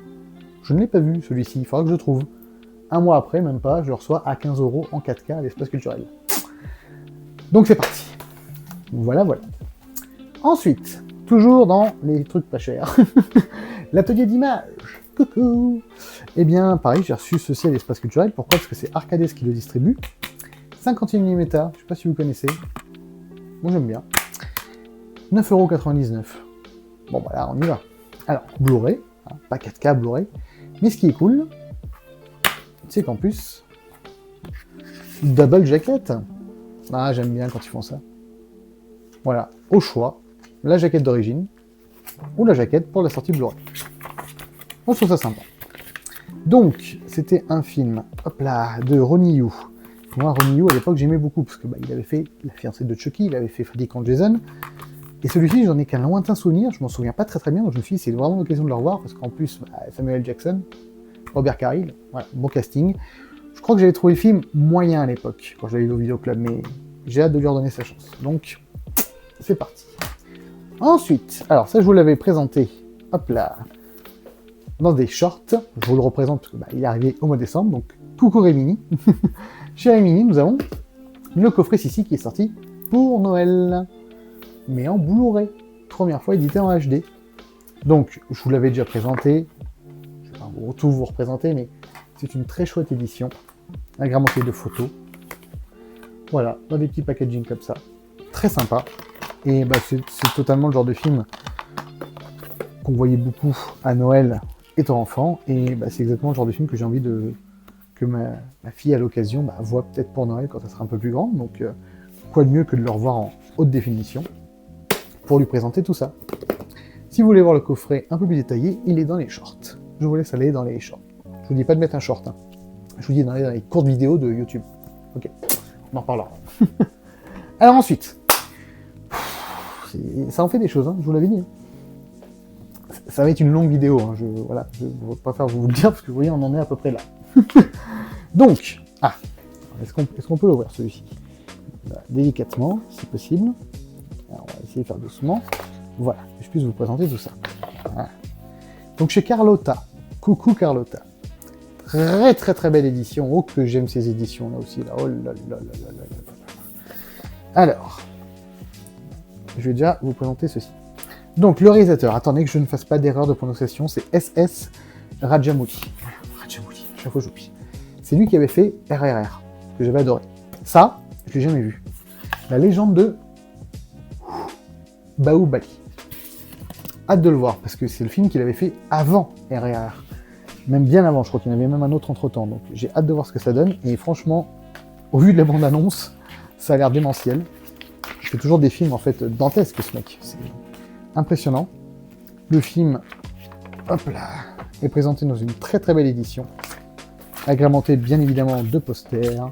je ne l'ai pas vu celui-ci, il faudra que je le trouve. Un mois après, même pas, je le reçois à 15 € en 4K à l'espace culturel. Donc c'est parti. Voilà, voilà. Ensuite, toujours dans les trucs pas chers, l'atelier d'image. Coucou. Eh bien, pareil, j'ai reçu ceci à l'espace culturel. Pourquoi? Parce que c'est Arcades qui le distribue. 51 mm, je sais pas si vous connaissez. Moi j'aime bien. 9,99 €. Bon bah là, on y va. Alors, Blu-ray, hein, pas 4K Blu-ray. Mais ce qui est cool, c'est qu'en plus, double jacket. Ah, j'aime bien quand ils font ça. Voilà, au choix, la jaquette d'origine ou la jaquette pour la sortie Blu-ray. On trouve ça sympa. Donc, c'était un film, hop là, de Ronnie Yu. Moi, Ronnie Yu, à l'époque, j'aimais beaucoup, parce que bah, il avait fait La fiancée de Chucky, il avait fait Freddy contre Jason. Et celui-ci, j'en ai qu'un lointain souvenir, je m'en souviens pas très très bien, donc je me suis dit, c'est vraiment l'occasion de le revoir, parce qu'en plus, bah, Samuel Jackson, Robert Carril, voilà, bon casting. Je crois que j'avais trouvé le film moyen à l'époque, quand je l'avais vu au vidéoclub, mais j'ai hâte de lui redonner sa chance. Donc, c'est parti. Ensuite, alors ça je vous l'avais présenté, hop là, dans des shorts, je vous le représente parce que bah, il est arrivé au mois de décembre, donc coucou Rémini. Chez Rémini, nous avons le coffret Sissi qui est sorti pour Noël, mais en Blu-ray, première fois édité en HD. Donc, je vous l'avais déjà présenté, je vais pas tout vous représenter, mais c'est une très chouette édition, agrémentée de photos. Voilà, dans des petits packaging comme ça, très sympa. Et bah, c'est totalement le genre de film qu'on voyait beaucoup à Noël étant enfant, et bah, c'est exactement le genre de film que j'ai envie que ma fille à l'occasion bah, voit peut-être pour Noël quand elle sera un peu plus grande, donc quoi de mieux que de le revoir en haute définition pour lui présenter tout ça. Si vous voulez voir le coffret un peu plus détaillé, il est dans les shorts. Je vous laisse aller dans les shorts. Je vous dis pas de mettre un short, hein. Je vous dis d'aller dans les courtes vidéos de YouTube. Ok, on en reparlera. Alors ensuite, ça en fait des choses, hein, je vous l'avais dit. Ça va être une longue vidéo, hein, voilà, je ne préfère vous le dire parce que vous voyez, on en est à peu près là. Donc, est-ce qu'on peut l'ouvrir celui-ci? Délicatement, si possible. Alors, on va essayer de faire doucement. Voilà, que je puisse vous présenter tout ça. Voilà. Donc chez Carlotta, coucou Carlotta. Très très très belle édition. Oh que j'aime ces éditions là aussi. Là. Oh là là là là là là. Alors, je vais déjà vous présenter ceci. Donc le réalisateur, attendez que je ne fasse pas d'erreur de prononciation, c'est S.S. Rajamouli. Rajamouli, à chaque fois j'oublie. C'est lui qui avait fait RRR, que j'avais adoré. Ça, je l'ai jamais vu. La légende de Baobali. Hâte de le voir, parce que c'est le film qu'il avait fait avant RRR. Même bien avant, je crois qu'il y en avait même un autre entre-temps. Donc j'ai hâte de voir ce que ça donne. Et franchement, au vu de la bande-annonce, ça a l'air démentiel. Il fait toujours des films en fait dantesques, ce mec. C'est impressionnant. Le film, hop là, est présenté dans une très très belle édition, agrémenté bien évidemment de posters,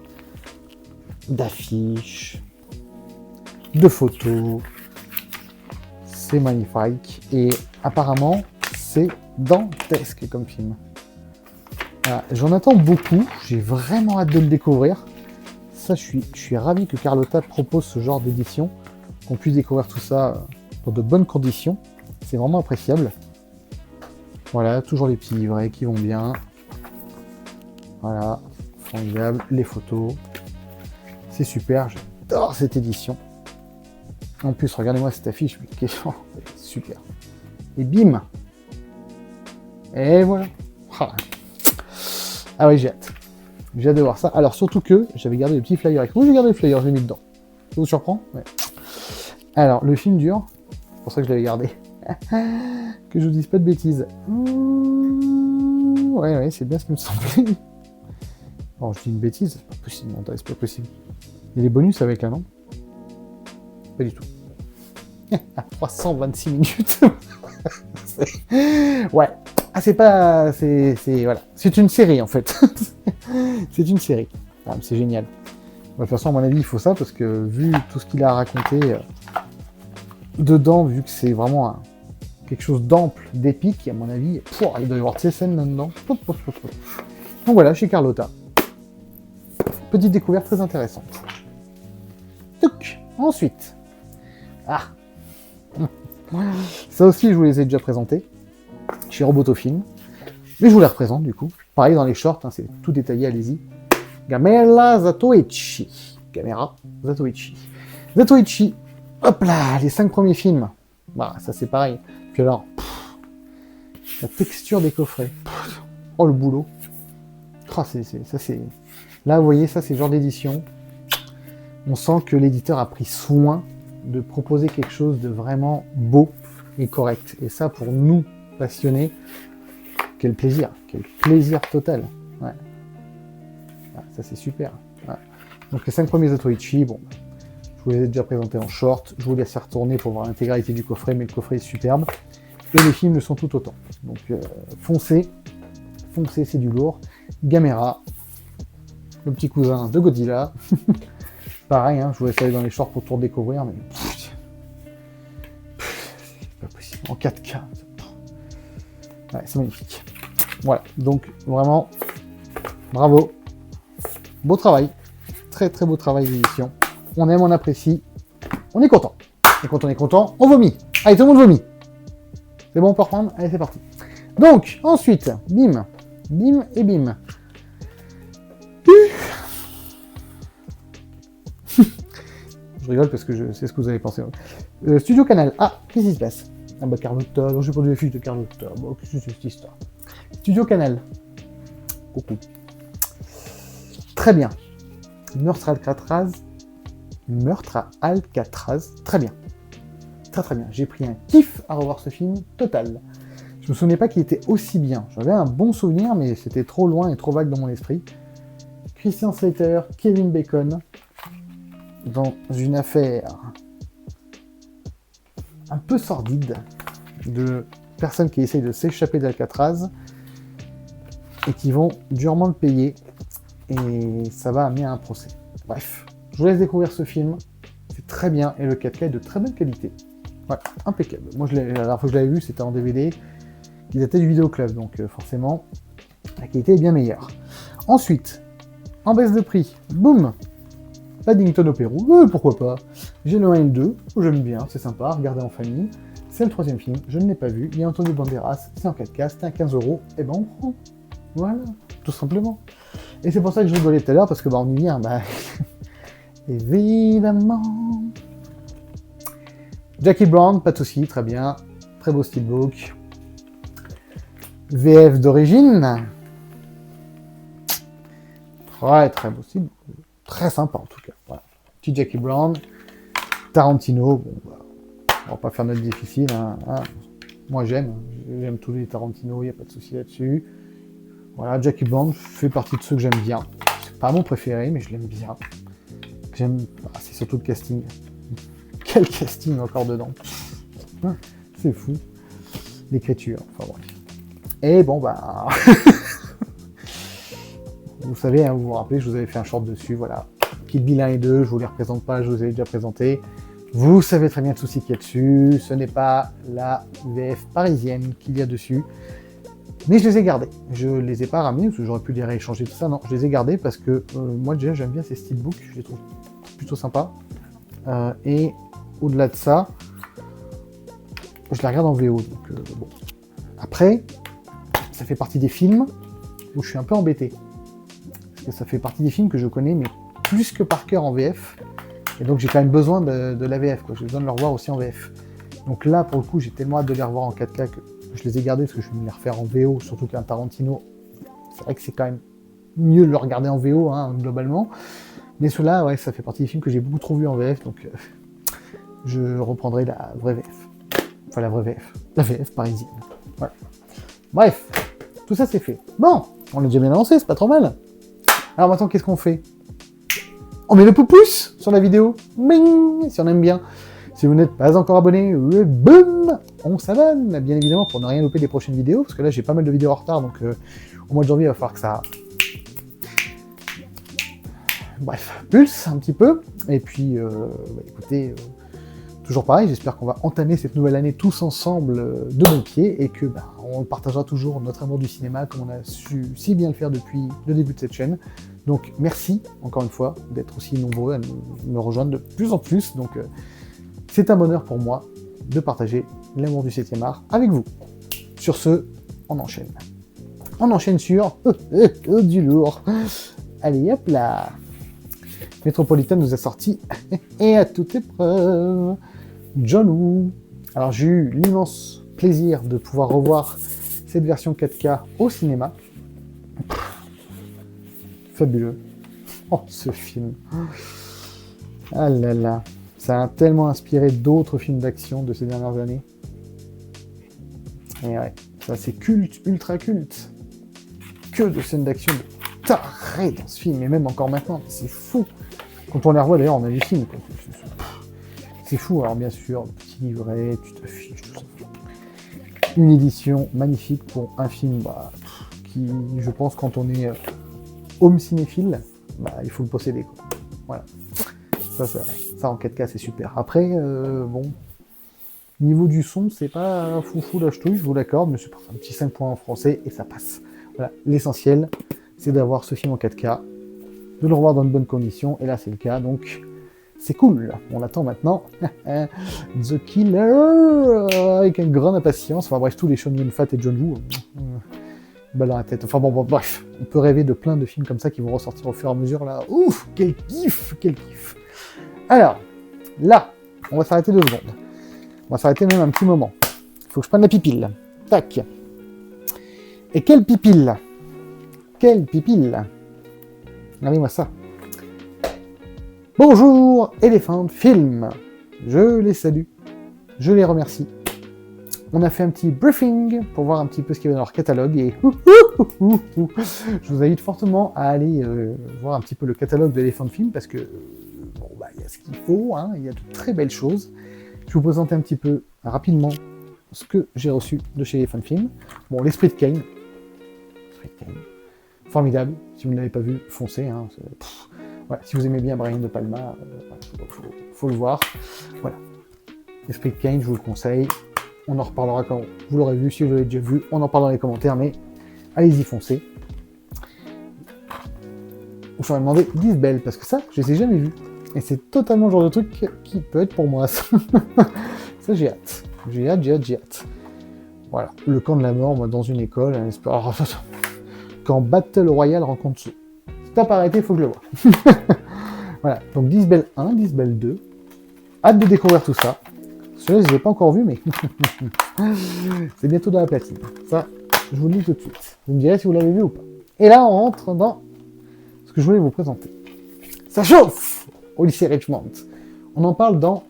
d'affiches, de photos. C'est magnifique et apparemment c'est dantesque comme film. Voilà, j'en attends beaucoup, j'ai vraiment hâte de le découvrir. Ça, je suis ravi que Carlotta propose ce genre d'édition, qu'on puisse découvrir tout ça dans de bonnes conditions. C'est vraiment appréciable. Voilà, toujours les petits livrets qui vont bien. Voilà, formidable. Les photos. C'est super, j'adore cette édition. En plus, regardez-moi cette affiche, super. Et bim! Et voilà. Ah oui, j'ai hâte. J'ai hâte de voir ça. Alors, surtout que j'avais gardé le petit flyer avec moi. J'ai gardé le flyer, je l'ai mis dedans. Ça vous surprend? Ouais. Alors, le film dure. C'est pour ça que je l'avais gardé. Que je vous dise pas de bêtises. Ouais, c'est bien ce qui me semblait. Bon, je dis une bêtise, c'est pas possible. Non, c'est pas possible. Il y a les bonus avec là, non? Pas du tout. 326 minutes. Ouais. Ah, c'est pas... C'est... Voilà. C'est une série, en fait. C'est une série. Ah, c'est génial. De toute façon, à mon avis, il faut ça, parce que vu tout ce qu'il a raconté dedans, vu que c'est vraiment quelque chose d'ample, d'épique, à mon avis, il doit y avoir de ces scènes là-dedans. Donc voilà, chez Carlotta. Petite découverte très intéressante. Touc. Ensuite. Ça aussi, je vous les ai déjà présentés chez Robotofilm. Mais je vous les représente du coup. Pareil dans les shorts, hein, c'est tout détaillé, allez-y. Gamera Zatoichi. Gamera Zatoichi. Zatoichi. Hop là, les 5 premiers films. Bah, ça c'est pareil. Puis alors, la texture des coffrets. Oh le boulot. Oh, ça c'est. Là, vous voyez, ça c'est le genre d'édition. On sent que l'éditeur a pris soin de proposer quelque chose de vraiment beau et correct. Et ça, pour nous, passionnés, quel plaisir total. Ouais. Ah, ça c'est super. Ouais. Donc les 5 premiers Zatoichi, bon, je vous les ai déjà présentés en short, je vous laisse retourner pour voir l'intégralité du coffret, mais le coffret est superbe. Et les films le sont tout autant. Donc foncez, c'est du lourd. Gamera, le petit cousin de Godzilla. Pareil, hein, je vous laisse aller dans les shorts pour tout redécouvrir, mais c'est pas possible. En 4K. Ouais, c'est magnifique. Voilà, donc vraiment, bravo. Beau travail. Très très beau travail d'édition. On aime, on apprécie. On est content. Et quand on est content, on vomit. Allez, tout le monde vomit. C'est bon, on peut reprendre? Allez, c'est parti. Donc, ensuite, bim. Bim et bim. Je rigole parce que je sais ce que vous avez pensé. Studio Canal. Ah, qu'est-ce qui se passe? Ah bah Carlotta, j'ai pas de fiche de Carlotta. Bon, qu'est-ce que c'est cette histoire? Studio Canal. Coucou. Très bien. Meurtre à Alcatraz. Meurtre à Alcatraz. Très bien. Très très bien. J'ai pris un kiff à revoir ce film total. Je me souvenais pas qu'il était aussi bien. J'avais un bon souvenir, mais c'était trop loin et trop vague dans mon esprit. Christian Slater, Kevin Bacon, dans une affaire un peu sordide de personnes qui essayent de s'échapper d'Alcatraz et qui vont durement le payer, et ça va amener à un procès. Bref, je vous laisse découvrir ce film. C'est très bien, et le 4K est de très bonne qualité. Ouais, impeccable. Moi, la dernière fois que je l'avais vu, c'était en DVD, qui datait du vidéoclub, donc forcément, la qualité est bien meilleure. Ensuite, en baisse de prix, boum, Paddington au Pérou, pourquoi pas. J'ai le 1 et le 2, j'aime bien, c'est sympa, à regarder en famille. C'est le 3e film, je ne l'ai pas vu, il y a Antonio Banderas, c'est en 4K, c'est à 15 €, et ben on prend. Voilà, tout simplement. Et c'est pour ça que je rigolais tout à l'heure, parce que bah on y vient, bah... évidemment. Jackie Brown, pas de soucis, très bien, très beau steelbook. VF d'origine. Très très beau steelbook. Très sympa en tout cas. Voilà. Petit Jackie Brown, Tarantino, bon, bah, on va pas faire notre difficile. Hein. Moi j'aime tous les Tarantino, il n'y a pas de souci là-dessus. Voilà, Jackie Brown fait partie de ceux que j'aime bien. C'est pas mon préféré, mais je l'aime bien. C'est surtout le casting. Quel casting encore dedans. C'est fou. L'écriture, enfin bref. Et bon bah... Vous savez, hein, vous vous rappelez, je vous avais fait un short dessus, voilà. Kill Bill 1 et 2, je vous les représente pas, je vous ai déjà présenté. Vous savez très bien le souci qu'il y a dessus, ce n'est pas la VF parisienne qu'il y a dessus. Mais je les ai gardés. Je les ai pas ramenés, parce que j'aurais pu les rééchanger, tout ça. Non, je les ai gardés parce que moi déjà j'aime bien ces steelbooks, je les trouve plutôt sympas. Et au-delà de ça, je les regarde en VO. Donc, bon. Après, ça fait partie des films où je suis un peu embêté. Parce que ça fait partie des films que je connais, mais plus que par cœur en VF. Et donc j'ai quand même besoin de la VF, quoi. J'ai besoin de le revoir aussi en VF. Donc là, pour le coup, j'ai tellement hâte de les revoir en 4K que je les ai gardés, parce que je vais me les refaire en VO, surtout qu'un Tarantino, c'est vrai que c'est quand même mieux de le regarder en VO, hein, globalement. Mais ceux-là, ouais, ça fait partie des films que j'ai beaucoup trop vus en VF, donc je reprendrai la vraie VF. Enfin, la vraie VF. La VF parisienne. Voilà. Bref, tout ça c'est fait. Bon, on l'a déjà bien avancé, c'est pas trop mal. Alors maintenant, qu'est-ce qu'on fait? On met le pouce sur la vidéo, bing, si on aime bien. Si vous n'êtes pas encore abonné, boum, on s'abonne, bien évidemment, pour ne rien louper des prochaines vidéos, parce que là, j'ai pas mal de vidéos en retard, donc au mois de janvier, il va falloir que ça... Bref, pulse un petit peu. Et puis, écoutez, toujours pareil, j'espère qu'on va entamer cette nouvelle année tous ensemble de bon pied, et que on partagera toujours notre amour du cinéma, comme on a su si bien le faire depuis le début de cette chaîne. Donc merci, encore une fois, d'être aussi nombreux à me rejoindre de plus en plus. Donc c'est un bonheur pour moi de partager l'amour du 7e art avec vous. Sur ce, on enchaîne. On enchaîne sur du lourd. Allez, hop là. Metropolitan nous a sorti et à toute épreuve. John Woo. Alors j'ai eu l'immense plaisir de pouvoir revoir cette version 4K au cinéma. Fabuleux. Oh, ce film. Ah là là. Ça a tellement inspiré d'autres films d'action de ces dernières années. Et ouais, ça c'est culte, ultra culte. Que de scènes d'action de taré dans ce film, et même encore maintenant, c'est fou. Quand on les revoit d'ailleurs, on hallucine. C'est fou, alors bien sûr, petit livret, tu t'affiches, tout ça. Une édition magnifique pour un film qui, je pense, quand on est home cinéphile, il faut le posséder, quoi. Voilà. Ça en 4K, c'est super. Après, bon, niveau du son, c'est pas foufou la ch'touille, je vous l'accorde, mais c'est un petit 5 points en français et ça passe. Voilà. L'essentiel, c'est d'avoir ce film en 4K, de le revoir dans de bonnes conditions, et là c'est le cas, donc c'est cool. On attend maintenant The Killer avec une grande impatience. Enfin bref, tous les Sean Yun Fat et John Woo, balle dans la tête. Enfin bon, bref, on peut rêver de plein de films comme ça qui vont ressortir au fur et à mesure là. Ouf, quel kiff, quel kiff. Alors, là, on va s'arrêter 2 secondes. On va s'arrêter même un petit moment. Il faut que je prenne la pipille. Tac. Et quelle pipille? Quelle pipille? Regardez-moi ça. Bonjour, Elephant Film. Je les salue. Je les remercie. On a fait un petit briefing pour voir un petit peu ce qu'il y avait dans leur catalogue. Et je vous invite fortement à aller voir un petit peu le catalogue d'Elephant Film parce que il y a ce qu'il faut, hein, il y a de très belles choses. Je vais vous présenter un petit peu rapidement ce que j'ai reçu de chez Elephant Film. Bon, l'Esprit de Kane. Formidable. Si vous ne l'avez pas vu, foncez. Hein, voilà. Si vous aimez bien Brian De Palma, faut le voir. Voilà. L'Esprit de Kane, je vous le conseille. On en reparlera quand vous l'aurez vu. Si vous l'avez déjà vu, on en parle dans les commentaires. Mais allez-y, foncez. Je vous demandé 10 belles, parce que ça, je les ai jamais vus. Et c'est totalement le genre de truc qui peut être pour moi. Ça, j'ai hâte. J'ai hâte. Voilà. Le camp de la mort, moi, dans une école. Quand Battle Royale rencontre sous. Si t'as pas arrêté, il faut que je le voie. Voilà. Donc 10 belles 1, 10 belles 2. Hâte de découvrir tout ça. Celui-là, je ne l'ai pas encore vu, mais c'est bientôt dans la platine. Ça, je vous le dis tout de suite. Vous me direz si vous l'avez vu ou pas. Et là, on rentre dans ce que je voulais vous présenter. Ça chauffe au lycée Richmond. On en parle dans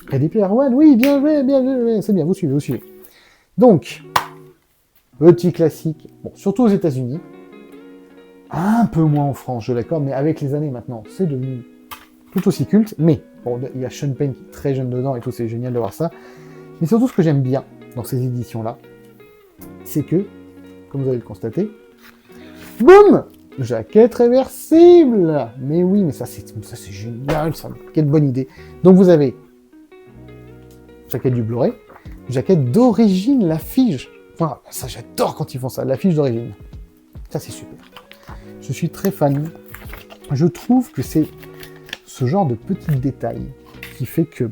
Ready Player One. Oui, bien joué, c'est bien, vous suivez. Donc, petit classique, bon, surtout aux États-Unis, un peu moins en France, je l'accorde, mais avec les années maintenant, c'est devenu tout aussi culte. Mais bon, il y a Sean Penn qui est très jeune dedans et tout, c'est génial de voir ça. Mais surtout, ce que j'aime bien dans ces éditions-là, c'est que, comme vous allez le constater, boum, jaquette réversible. Mais oui, mais ça c'est génial, ça. Quelle bonne idée. Donc vous avez jaquette du Blu-ray, jaquette d'origine, l'affiche. Enfin, ça j'adore quand ils font ça, l'affiche d'origine. Ça c'est super. Je suis très fan. Je trouve que c'est ce genre de petits détails qui fait que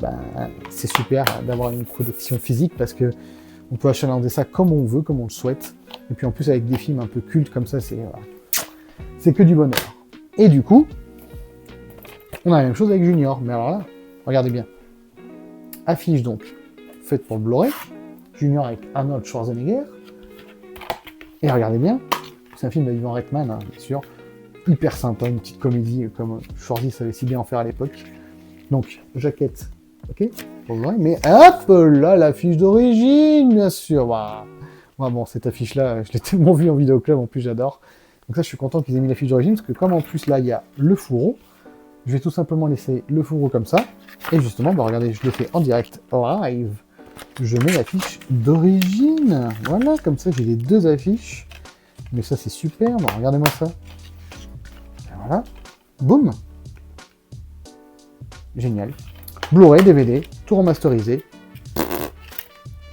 c'est super d'avoir une production physique parce que on peut achalander ça comme on veut, comme on le souhaite. Et puis en plus avec des films un peu cultes comme ça, c'est que du bonheur. Et du coup, on a la même chose avec Junior. Mais alors là, regardez bien. Affiche donc faite pour le Blu-ray. Junior avec Arnold Schwarzenegger. Et regardez bien, c'est un film d'Ivan Reitman, hein, bien sûr. Hyper sympa, une petite comédie comme Schwarzy savait si bien en faire à l'époque. Donc, jaquette, ok, pour le Blu-ray. Mais hop là, l'affiche d'origine, bien sûr. Waouh. Ouais, bon, cette affiche-là, je l'ai tellement vue en vidéoclub, en plus j'adore. Donc ça, je suis content qu'ils aient mis l'affiche d'origine, parce que comme en plus là, il y a le fourreau, je vais tout simplement laisser le fourreau comme ça. Et justement, regardez, je le fais en direct live. Je mets l'affiche d'origine. Voilà, comme ça, j'ai les deux affiches. Mais ça, c'est super. Bon, regardez-moi ça. Et voilà. Boum. Génial. Blu-ray, DVD, tout remasterisé.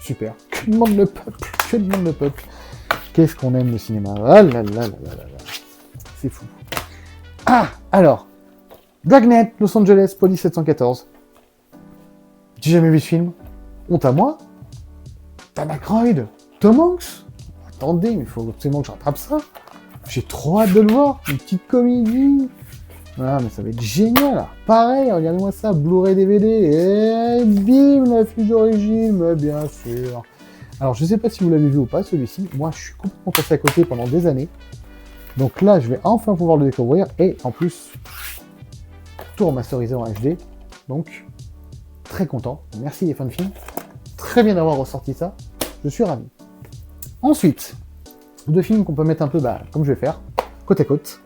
Super. Que demande le peuple. Qu'est-ce qu'on aime le cinéma. Ah là là là là là. C'est fou. Ah, alors. Dragnet, Los Angeles, Police 714. J'ai jamais vu ce film. honte à moi, Dan Aykroyd, Tom Hanks. Attendez, mais il faut absolument que je rattrape ça. J'ai trop hâte de le voir, une petite comédie. Ah, mais ça va être génial. Alors, pareil, regardez-moi ça, Blu-ray DVD, et bim, la fiche d'origine, mais bien sûr. Alors, je sais pas si vous l'avez vu ou pas, celui-ci. Moi, je suis complètement passé à côté pendant des années. Donc là, je vais enfin pouvoir le découvrir, et en plus, tout remasterisé en HD. Donc, très content. Merci les fans de films. Très bien d'avoir ressorti ça. Je suis ravi. Ensuite, deux films qu'on peut mettre un peu, comme je vais faire, côte à côte.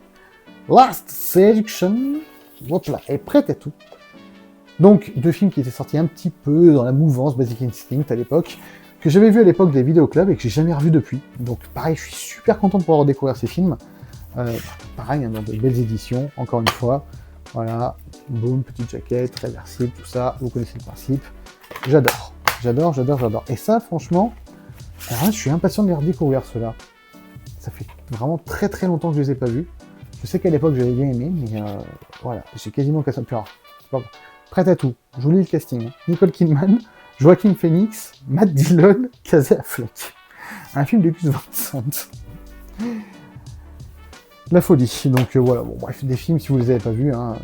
Last Seduction, l'autre là est prête à tout. Donc, deux films qui étaient sortis un petit peu dans la mouvance Basic Instinct à l'époque, que j'avais vu à l'époque des vidéoclubs et que j'ai jamais revu depuis. Donc, pareil, je suis super content de pouvoir redécouvrir ces films. Pareil, dans de belles éditions, encore une fois. Voilà, boum, petite jaquette, réversible, tout ça, vous connaissez le principe. J'adore, j'adore, j'adore, j'adore. Et ça, franchement, alors là, je suis impatient de les redécouvrir, ceux-là. Ça fait vraiment très très longtemps que je les ai pas vus. Je sais qu'à l'époque, j'avais bien aimé, mais voilà, j'ai quasiment cassé un peu. Prête à tout, je vous lis le casting. Nicole Kidman, Joaquin Phoenix, Matt Dillon, Casey Affleck. Un film de Gus Van Sant. La folie. Donc voilà, bon bref, des films, si vous les avez pas vus, hein,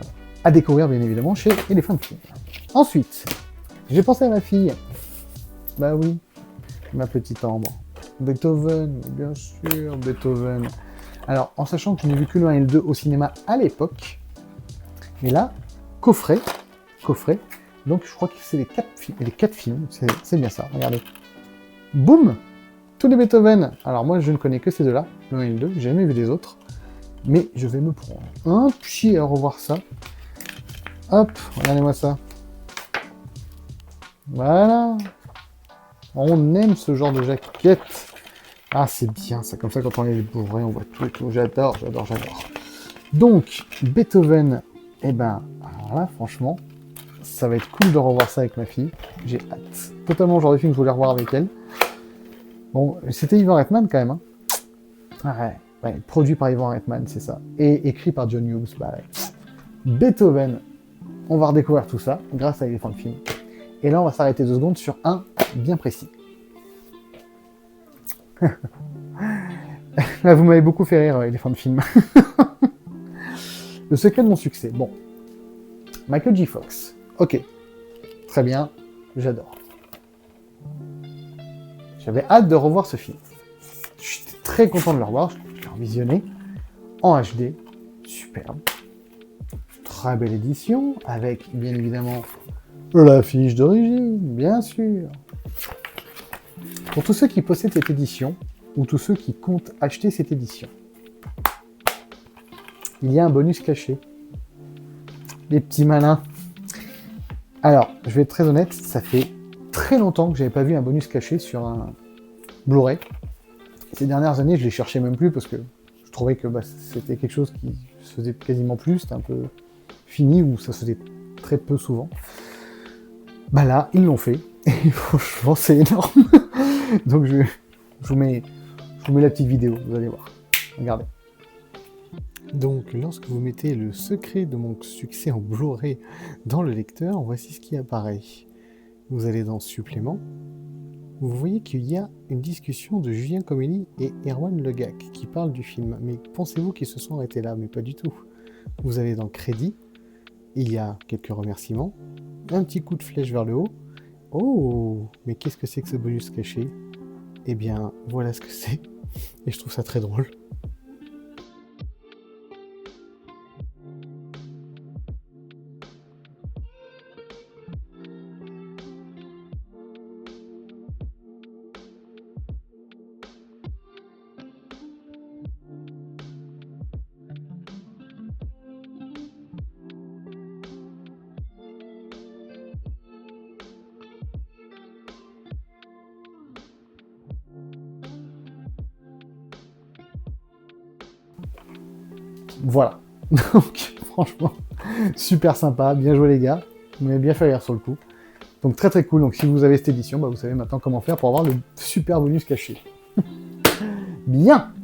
à découvrir bien évidemment chez Elephant Film. Ensuite, j'ai pensé à ma fille. Bah oui, ma petite Ambre. Beethoven, bien sûr, Beethoven. Alors, en sachant que je n'ai vu que le 1 et le 2 au cinéma à l'époque, mais là, coffret, donc je crois que c'est les 4 films, c'est bien ça, regardez. Boum, tous les Beethoven. Alors moi, je ne connais que ces deux-là, le 1 et le 2, j'ai jamais vu les autres, mais je vais me prendre un pied à revoir ça. Hop, regardez-moi ça. Voilà. On aime ce genre de jaquette. Ah, c'est bien, ça, comme ça, quand on est les bourrés, on voit tout et tout. J'adore, j'adore, j'adore. Donc, Beethoven, eh ben, alors là, franchement, ça va être cool de revoir ça avec ma fille. J'ai hâte. Totalement le genre de film que je voulais revoir avec elle. Bon, c'était Ivan Reitman, quand même, hein. Ah ouais, produit par Ivan Reitman, c'est ça. Et écrit par John Hughes, bah ouais. Beethoven, on va redécouvrir tout ça, grâce à Elephant Film. Et là, on va s'arrêter 2 secondes sur un bien précis. Là, vous m'avez beaucoup fait rire, Elephant Film. Le secret de mon succès. Bon. Michael J. Fox. Ok. Très bien. J'adore. J'avais hâte de revoir ce film. J'étais très content de le revoir. Je l'ai revisionné en HD. Superbe. Très belle édition. Avec, bien évidemment, la fiche d'origine, bien sûr. Pour tous ceux qui possèdent cette édition, ou tous ceux qui comptent acheter cette édition, il y a un bonus caché. Les petits malins. Alors, je vais être très honnête, ça fait très longtemps que j'avais pas vu un bonus caché sur un Blu-ray. Ces dernières années, je les cherchais même plus parce que je trouvais que c'était quelque chose qui se faisait quasiment plus, c'était un peu fini ou ça se faisait très peu souvent. Bah là, ils l'ont fait et franchement, c'est énorme. Donc je vous mets la petite vidéo, vous allez voir. Regardez. Donc, lorsque vous mettez le secret de mon succès en Blu-ray dans le lecteur, voici ce qui apparaît. Vous allez dans Supplément. Vous voyez qu'il y a une discussion de Julien Comely et Erwan Legac qui parlent du film. Mais pensez-vous qu'ils se sont arrêtés là? Mais pas du tout. Vous allez dans Crédit. Il y a quelques remerciements. Un petit coup de flèche vers le haut. Oh, mais qu'est-ce que c'est que ce bonus caché? Eh bien, voilà ce que c'est. Et je trouve ça très drôle. Voilà. Donc, franchement, super sympa. Bien joué, les gars. Vous m'avez bien fait rire sur le coup. Donc, très très cool. Donc, si vous avez cette édition, vous savez maintenant comment faire pour avoir le super bonus caché. Bien.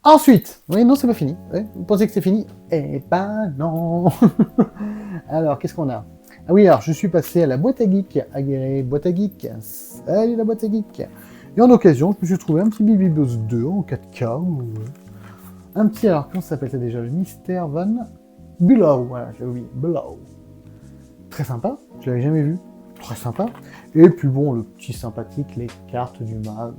Ensuite, oui, non, c'est pas fini. Ouais, vous pensez que c'est fini? Eh ben non. Alors, qu'est-ce qu'on a? Ah oui, alors je suis passé à la boîte à geek, à Guéret, boîte à geek. Salut la boîte à geek. Et en occasion, je me suis trouvé un petit Baby Boss 2 en 4K. Un petit, alors comment ça s'appelle ça déjà? Le Mystère Van Below, voilà, j'ai oublié, Below. Très sympa, je l'avais jamais vu. Très sympa. Et puis bon, le petit sympathique, les cartes du mag.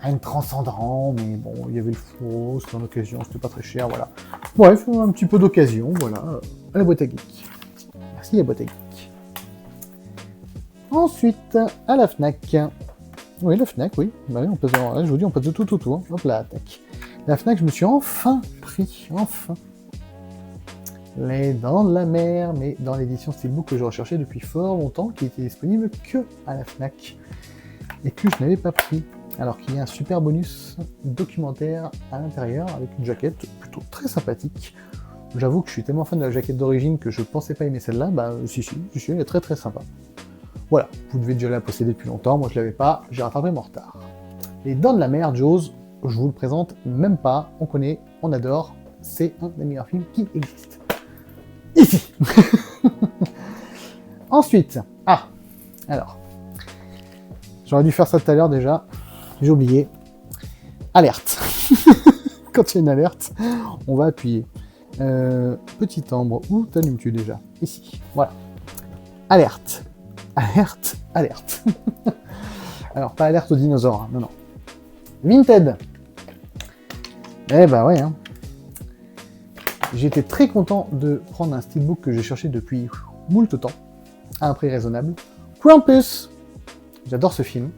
Rien de transcendant, mais bon, il y avait le fourreau, c'était en occasion, c'était pas très cher, voilà. Bref, un petit peu d'occasion, voilà, à la boîte à geek. Merci la boîte à geek. Ensuite, à la Fnac. Oui, la Fnac, oui. Bah oui, on passe, là, je vous dis, on passe de tout autour. Hop là, tac. La Fnac, je me suis enfin pris, enfin. Les Dents de la Mer, mais dans l'édition Steelbook que je recherchais depuis fort longtemps, qui était disponible que à la Fnac, et que je n'avais pas pris. Alors qu'il y a un super bonus documentaire à l'intérieur, avec une jaquette plutôt très sympathique. J'avoue que je suis tellement fan de la jaquette d'origine que je pensais pas aimer celle-là, bah si, elle est très très sympa. Voilà, vous devez déjà la posséder depuis longtemps, moi je l'avais pas, j'ai rattrapé mon retard. Les Dents de la Mer, Jaws, je vous le présente même pas, on connaît, on adore, c'est un des meilleurs films qui existent. Ici. Ensuite, alors, j'aurais dû faire ça tout à l'heure déjà, j'ai oublié, alerte. Quand il y a une alerte, on va appuyer. Petit timbre, où t'allumes-tu déjà? Ici, voilà. Alerte. Alerte, alerte. Alors, pas alerte aux dinosaures, hein. Non, non. Vinted. Eh ben ouais, hein. J'étais très content de prendre un steelbook que j'ai cherché depuis moult temps, à un prix raisonnable. Krampus. J'adore ce film.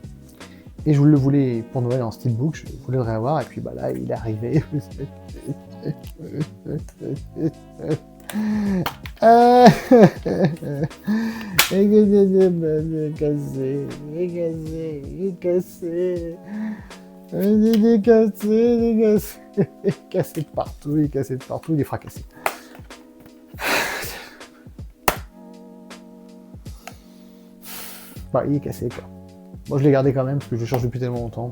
Et je le voulais pour Noël en steelbook, je voulais le réavoir, et puis bah là, il est arrivé. Il est cassé. Il est cassé de partout, il est fracassé. Bah, il est cassé, quoi. Moi, je l'ai gardé quand même, parce que je le cherche depuis tellement longtemps.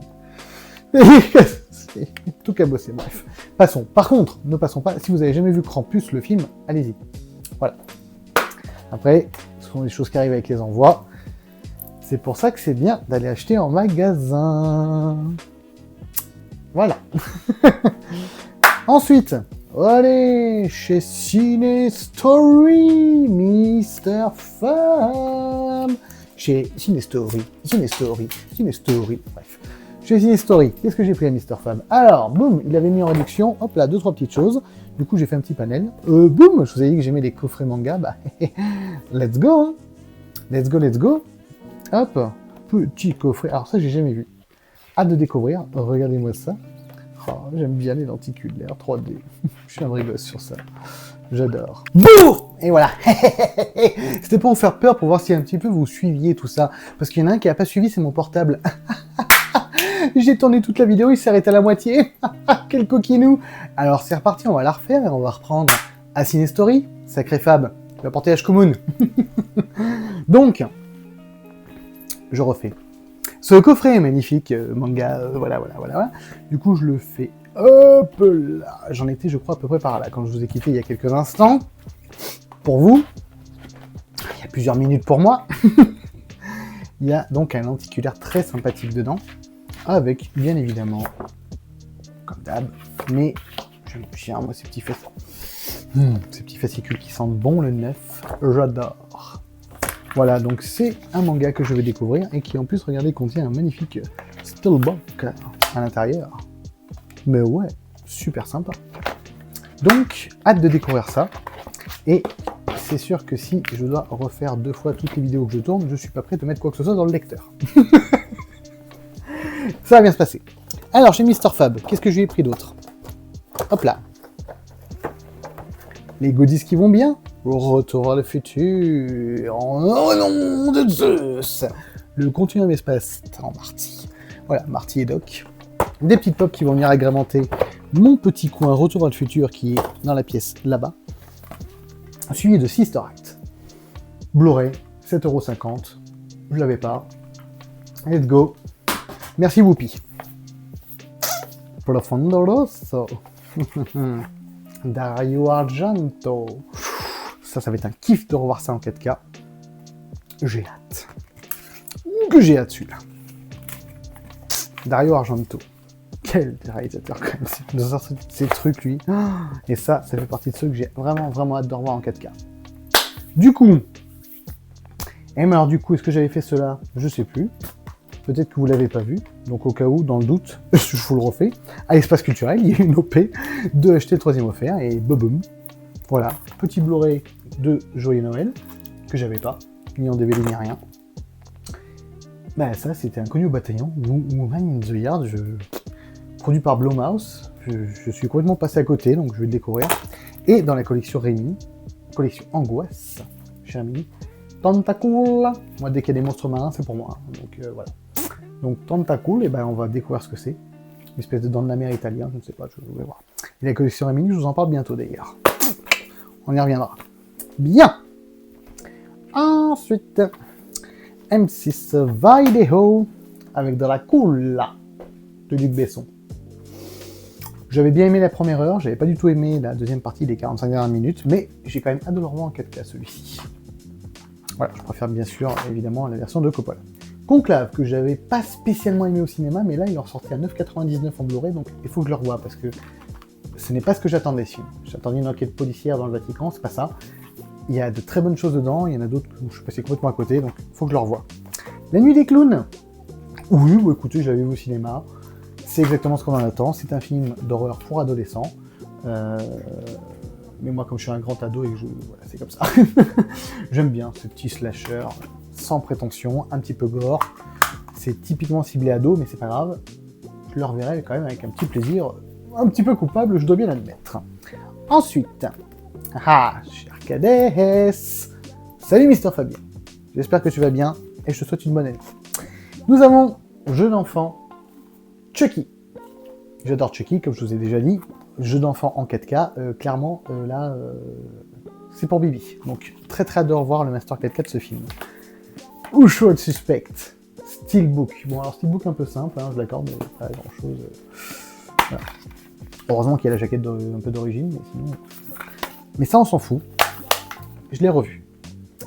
Tout cabossé, bref. Passons. Par contre, ne passons pas. Si vous avez jamais vu Krampus, le film, allez-y. Voilà. Après, ce sont des choses qui arrivent avec les envois. C'est pour ça que c'est bien d'aller acheter en magasin. Voilà. Ensuite, allez, chez Ciné Story, Mister Fam. Chez Ciné Story, bref. Chez Ciné Story, qu'est-ce que j'ai pris à Mister Fam? Alors, boum, il avait mis en réduction, hop là, 2-3 petites choses. Du coup, j'ai fait un petit panel. Boum, je vous ai dit que j'aimais les coffrets manga, bah, let's go, hein. Let's go. Hop, petit coffret. Alors ça, j'ai jamais vu. Hâte de découvrir. Regardez-moi ça. Oh, j'aime bien les lenticulaires 3D. Je suis un vrai gosse sur ça. J'adore. Bouh! Et voilà. C'était pour vous faire peur, pour voir si un petit peu vous suiviez tout ça. Parce qu'il y en a un qui n'a pas suivi, c'est mon portable. J'ai tourné toute la vidéo, il s'est arrêté à la moitié. Quel coquinou! Alors c'est reparti, on va la refaire et on va reprendre à Ciné Story. Sacré Fab, tu vas porter H-Commun. Donc, je refais. Ce coffret est magnifique, manga, voilà. Du coup, je le fais, hop là. J'en étais, je crois, à peu près par là, quand je vous ai quitté il y a quelques instants. Pour vous, il y a plusieurs minutes pour moi. Il y a donc un lenticulaire très sympathique dedans, avec, bien évidemment, comme d'hab, mais j'aime bien, moi, ces petits fascicules qui sentent bon le neuf, j'adore. Voilà, donc c'est un manga que je vais découvrir et qui en plus, regardez, contient un magnifique steelbook à l'intérieur. Mais ouais, super sympa. Donc, hâte de découvrir ça. Et c'est sûr que si je dois refaire 2 fois toutes les vidéos que je tourne, je suis pas prêt de mettre quoi que ce soit dans le lecteur. Ça va bien se passer. Alors, chez Mister Fab, qu'est-ce que je lui ai pris d'autre? Hop là. Les goodies qui vont bien. Retour à le futur. Oh nom de Zeus. Le continuum espace en Marty. Voilà, Marty et Doc. Des petites pop qui vont venir agrémenter mon petit coin Retour à le futur qui est dans la pièce là-bas. Suivi de Sister Act. Blu-ray, 7,50 €. Je l'avais pas. Let's go. Merci Whoopi. Profondo Rosso. Dario Argento. Ça va être un kiff de revoir ça en 4K. J'ai hâte. Que j'ai hâte celui-là. Dario Argento. Quel réalisateur quand même. Il nous a sorti ces trucs lui. Et ça fait partie de ceux que j'ai vraiment hâte de revoir en 4K. Du coup, est-ce que j'avais fait cela? Je sais plus. Peut-être que vous l'avez pas vu. Donc au cas où, dans le doute, je vous le refais. À l'espace culturel, il y a une OP de acheter le 3e offert et boum. Voilà, petit Blu-ray de Joyeux Noël que j'avais pas, ni en DVD ni rien. Bah ça, c'était Inconnu au bataillon, Woman in the Yard, produit par Blumhouse. Je suis complètement passé à côté, donc je vais le découvrir. Et dans la collection Rémi, collection Angoisse, cher ami, Tentacool. Moi, dès qu'il y a des monstres marins, c'est pour moi. Donc voilà. Donc Tentacool, et ben on va découvrir ce que c'est. Une espèce de dents de la mer italien, je ne sais pas, je vais voir. Et la collection Rémi, je vous en parle bientôt d'ailleurs. On y reviendra. Bien. Ensuite, M6 Vallejo avec de la Coula de Luc Besson. J'avais bien aimé la première heure, j'avais pas du tout aimé la deuxième partie des 45 dernières minutes, mais j'ai quand même hâte de le revoir en 4K celui-ci. Voilà, je préfère bien sûr évidemment la version de Coppola. Conclave, que j'avais pas spécialement aimé au cinéma, mais là il est ressorti à 9,99 en Blu-ray, donc il faut que je le revoie parce que ce n'est pas ce que j'attendais ce film. J'attendais une enquête policière dans le Vatican, c'est pas ça. Il y a de très bonnes choses dedans, il y en a d'autres où je suis passé complètement à côté, donc il faut que je le revoie. La Nuit des Clowns. Oui, écoutez, je l'avais vu au cinéma. C'est exactement ce qu'on en attend. C'est un film d'horreur pour adolescents. Mais moi, comme je suis un grand ado et que voilà, c'est comme ça. J'aime bien ce petit slasher, sans prétention, un petit peu gore. C'est typiquement ciblé ado, mais c'est pas grave. Je le reverrai quand même avec un petit plaisir, un petit peu coupable, je dois bien l'admettre. Ensuite, cher Cadès, salut Mister Fabien. J'espère que tu vas bien et je te souhaite une bonne année. Nous avons jeu d'enfant Chucky. J'adore Chucky, comme je vous ai déjà dit. Jeu d'enfant en 4K, clairement, là, c'est pour Bibi. Donc, très hâte de revoir le Master 4K de ce film. Usual Suspect, Steelbook. Bon, alors Steelbook un peu simple, hein, je l'accorde, mais pas grand-chose. Voilà. Heureusement qu'il y a la jaquette un peu d'origine, mais sinon... Mais ça, on s'en fout. Je l'ai revu.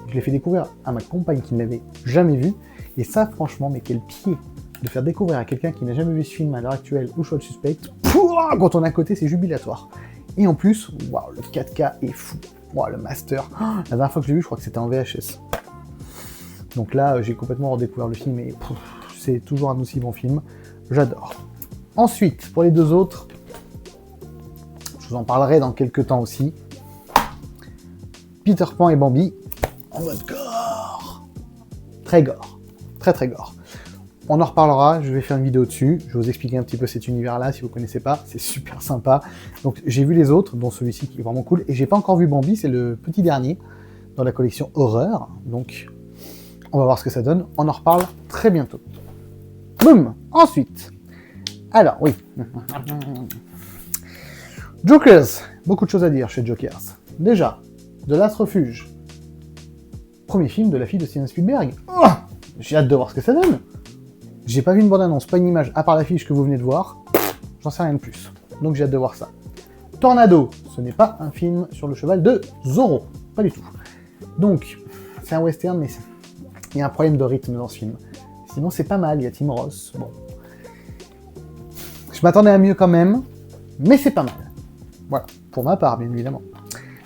Je l'ai fait découvrir à ma compagne qui ne l'avait jamais vu. Et ça, franchement, mais quel pied de faire découvrir à quelqu'un qui n'a jamais vu ce film à l'heure actuelle, Usual Suspect. Pouah, quand on est à côté, c'est jubilatoire. Et en plus, waouh, le 4K est fou. Waouh, le master. La dernière fois que je l'ai vu, je crois que c'était en VHS. Donc là, j'ai complètement redécouvert le film et c'est toujours un aussi bon film. J'adore. Ensuite, pour les deux autres, je vous en parlerai dans quelques temps aussi. Peter Pan et Bambi, en mode gore. Très gore. Très gore. On en reparlera, je vais faire une vidéo dessus, je vais vous expliquer un petit peu cet univers-là, si vous ne connaissez pas, c'est super sympa. Donc j'ai vu les autres, dont celui-ci qui est vraiment cool, et j'ai pas encore vu Bambi, c'est le petit dernier, dans la collection horreur, donc on va voir ce que ça donne, on en reparle très bientôt. Boum. Ensuite, alors oui, Jokers, beaucoup de choses à dire chez Jokers. Déjà, The Last Refuge, premier film de la fille de Steven Spielberg. Oh, j'ai hâte de voir ce que ça donne. J'ai pas vu une bande-annonce, pas une image, à part l'affiche que vous venez de voir, j'en sais rien de plus. Donc j'ai hâte de voir ça. Tornado, ce n'est pas un film sur le cheval de Zorro, pas du tout. Donc, c'est un western, mais il y a un problème de rythme dans ce film. Sinon c'est pas mal, il y a Tim Ross, bon. Je m'attendais à mieux quand même, mais c'est pas mal. Voilà, pour ma part, bien évidemment.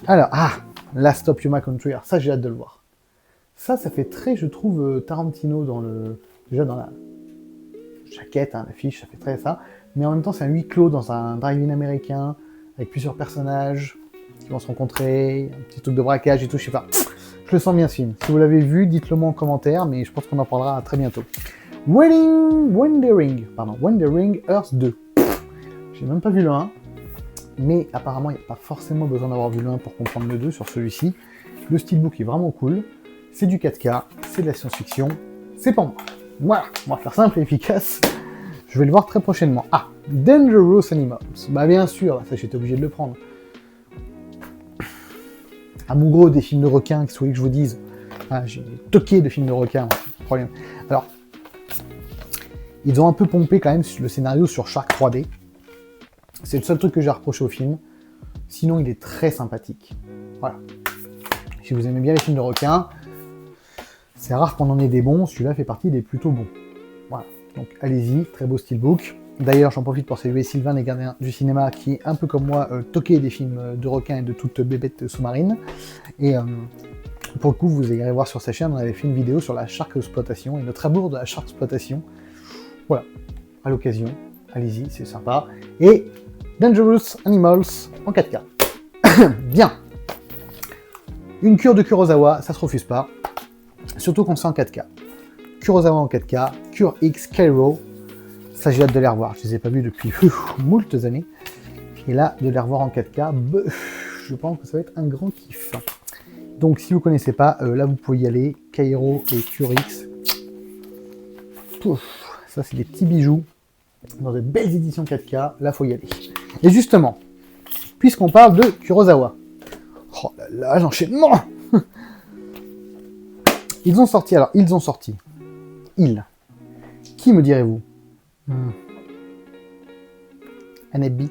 Alors, Last Stop Yuma Country, alors ça j'ai hâte de le voir. Ça fait très, je trouve, Tarantino déjà dans la jaquette, hein, l'affiche, ça fait très ça. Mais en même temps, c'est un huis clos dans un drive-in américain, avec plusieurs personnages qui vont se rencontrer, un petit truc de braquage et tout, je sais pas. Je le sens bien ce film. Si vous l'avez vu, dites-le moi en commentaire, mais je pense qu'on en parlera très bientôt. Wandering Earth 2. J'ai même pas vu le 1, mais apparemment, il n'y a pas forcément besoin d'avoir vu le 1 pour comprendre le 2 sur celui-ci. Le steelbook est vraiment cool. C'est du 4K, c'est de la science-fiction, c'est pour moi. Voilà, on va faire simple et efficace. Je vais le voir très prochainement. Dangerous Animals. Bah bien sûr, ça j'étais obligé de le prendre. Amoureux des films de requins, qu'est-ce que vous voulez que je vous dise? J'ai toqué de films de requins, problème. Alors, ils ont un peu pompé quand même le scénario sur Shark 3D. C'est le seul truc que j'ai reproché au film. Sinon, il est très sympathique. Voilà. Si vous aimez bien les films de requins, c'est rare qu'on en ait des bons, celui-là fait partie des plutôt bons. Voilà, donc allez-y, très beau steelbook. D'ailleurs, j'en profite pour saluer Sylvain, les gardiens du cinéma, qui est un peu comme moi, toqué des films de requins et de toutes bébêtes sous-marines. Et pour le coup, vous irez voir sur sa chaîne, on avait fait une vidéo sur la shark exploitation et notre amour de la shark exploitation. Voilà, à l'occasion, allez-y, c'est sympa. Et Dangerous Animals en 4K. Bien. Une cure de Kurosawa, ça se refuse pas. Surtout quand c'est en 4K. Kurosawa en 4K, Cure X, Cairo. Ça, j'ai hâte de les revoir. Je les ai pas vus depuis moultes années. Et là, de les revoir en 4K, je pense que ça va être un grand kiff. Donc, si vous connaissez pas, là, vous pouvez y aller. Cairo et Cure X. Pouf, ça, c'est des petits bijoux. Dans de belles éditions 4K, là, faut y aller. Et justement, puisqu'on parle de Kurosawa. Oh là là, l'enchaînement. Ils ont sorti. Qui me direz-vous? Anabi.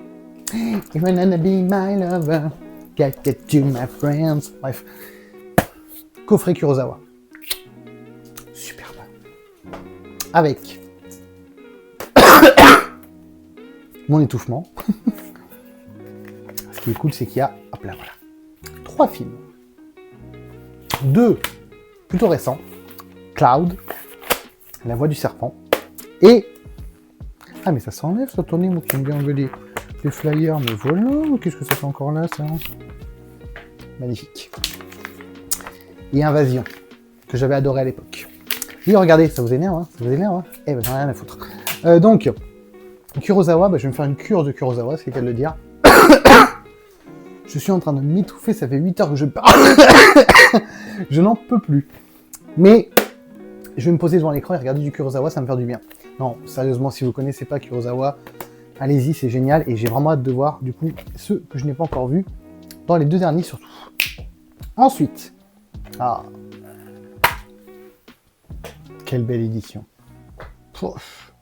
Even Anabi, my lover. Get to my friends. Bref. Coffret Kurosawa. Superbe. Avec mon étouffement. Ce qui est cool, c'est qu'il y a, hop là, voilà, 3 films. 2 plutôt récents. Cloud, La Voix du Serpent, et... Ah, mais ça s'enlève, ça, Tony, moi qui aime bien enlever les flyers, mais voilà, qu'est-ce que ça fait encore là, ça? Magnifique. Et Invasion, que j'avais adoré à l'époque. Et regardez, ça vous énerve, hein? Ça vous énerve, hein? Eh ben, j'en ai rien à foutre. Donc, Kurosawa, je vais me faire une cure de Kurosawa, c'est le cas de le dire. Je suis en train de m'étouffer, ça fait 8 heures que je parle. Je n'en peux plus. Mais je vais me poser devant l'écran et regarder du Kurosawa, ça va me faire du bien. Non, sérieusement, si vous ne connaissez pas Kurosawa, allez-y, c'est génial. Et j'ai vraiment hâte de voir, du coup, ceux que je n'ai pas encore vus, dans les 2 derniers surtout. Ensuite, quelle belle édition. Pouf.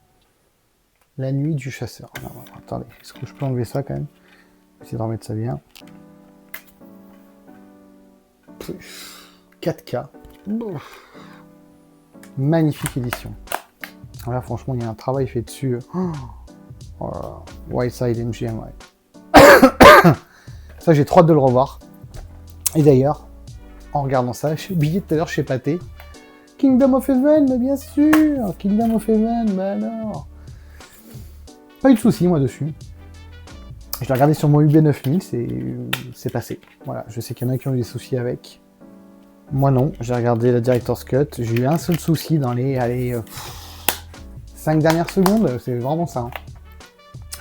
La nuit du chasseur. Non, attendez, est-ce que je peux enlever ça quand même? Essayer de remettre ça bien. 4K. Magnifique édition. Là, franchement, il y a un travail fait dessus. Oh là là. Whiteside MGM, ouais. Ça, j'ai trop hâte de le revoir. Et d'ailleurs, en regardant ça, j'ai oublié tout à l'heure chez Pathé. Kingdom of Heaven, mais bien sûr. Kingdom of Heaven, mais alors. Pas eu de soucis, moi, dessus. Je l'ai regardé sur mon UB9000, c'est passé. Voilà, je sais qu'il y en a qui ont eu des soucis avec. Moi non, j'ai regardé la Director's Cut, j'ai eu un seul souci dans les 5 dernières secondes, c'est vraiment ça. Hein.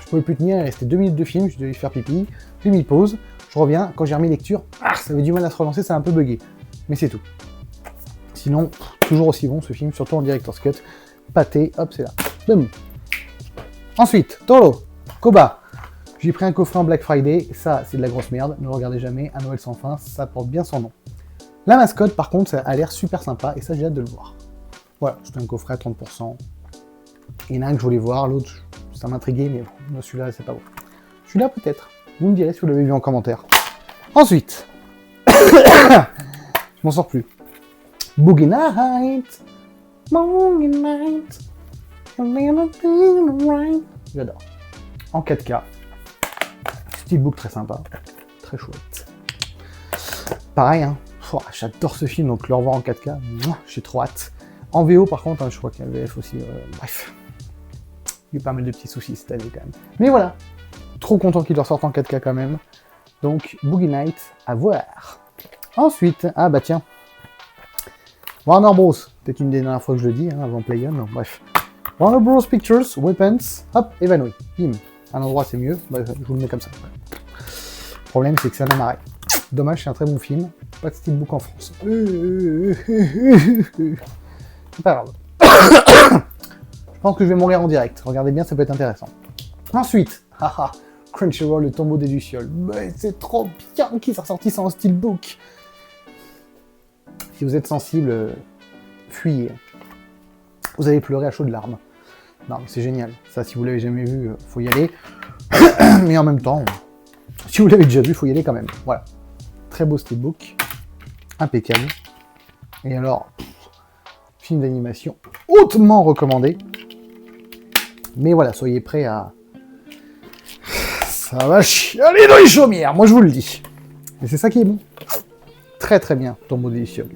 Je pouvais plus tenir, il restait 2 minutes de film, je devais faire pipi, j'ai mis pause, je reviens, quand j'ai remis lecture, ça avait du mal à se relancer, ça a un peu bugué. Mais c'est tout. Sinon, toujours aussi bon ce film, surtout en Director's Cut. Pâté, hop, c'est là. Boum. Ensuite, Toro, Koba. J'ai pris un coffret en Black Friday, ça c'est de la grosse merde, ne le regardez jamais, à Noël sans fin, ça porte bien son nom. La mascotte par contre, ça a l'air super sympa et ça j'ai hâte de le voir. Voilà, c'était un coffret à 30%. Il y en a un que je voulais voir, l'autre ça m'intriguait, mais bon, celui-là c'est pas beau. Celui-là peut-être, vous me direz si vous l'avez vu en commentaire. Ensuite, je m'en sors plus. Boogie Night, Boogie Night, j'adore. En 4K. Steelbook très sympa, très chouette. Pareil, hein, j'adore ce film, donc le revoir en 4K, j'ai trop hâte. En VO par contre, hein, je crois qu'il y a le VF aussi, bref. Il y a eu pas mal de petits soucis cette année quand même. Mais voilà, trop content qu'il le ressorte en 4K quand même. Donc Boogie Night, à voir. Ensuite, ah bah tiens, Warner Bros, peut-être une des dernières fois que je le dis, hein, avant Play On, bref. Warner Bros Pictures, Weapons, hop, évanoui, bim. Un endroit c'est mieux, bah, je vous le mets comme ça. Le problème c'est que ça n'en arrête. Dommage, c'est un très bon film. Pas de steelbook en France. C'est pas grave. Je pense que je vais mourir en direct. Regardez bien, ça peut être intéressant. Ensuite, Crunchyroll, le tombeau des lucioles. Mais c'est trop bien qu'ils soient sortis ça en steelbook. Si vous êtes sensible, fuyez. Vous allez pleurer à chaudes larmes. Non, mais c'est génial. Ça, si vous l'avez jamais vu, faut y aller. Mais en même temps, si vous l'avez déjà vu, faut y aller quand même. Voilà. Très beau steelbook. impeccable. Et alors, film d'animation hautement recommandé. Mais voilà, soyez prêts à... Ça va chialer dans les chaumières, moi je vous le dis. Et c'est ça qui est bon. Très très bien, Tombeau délicieux.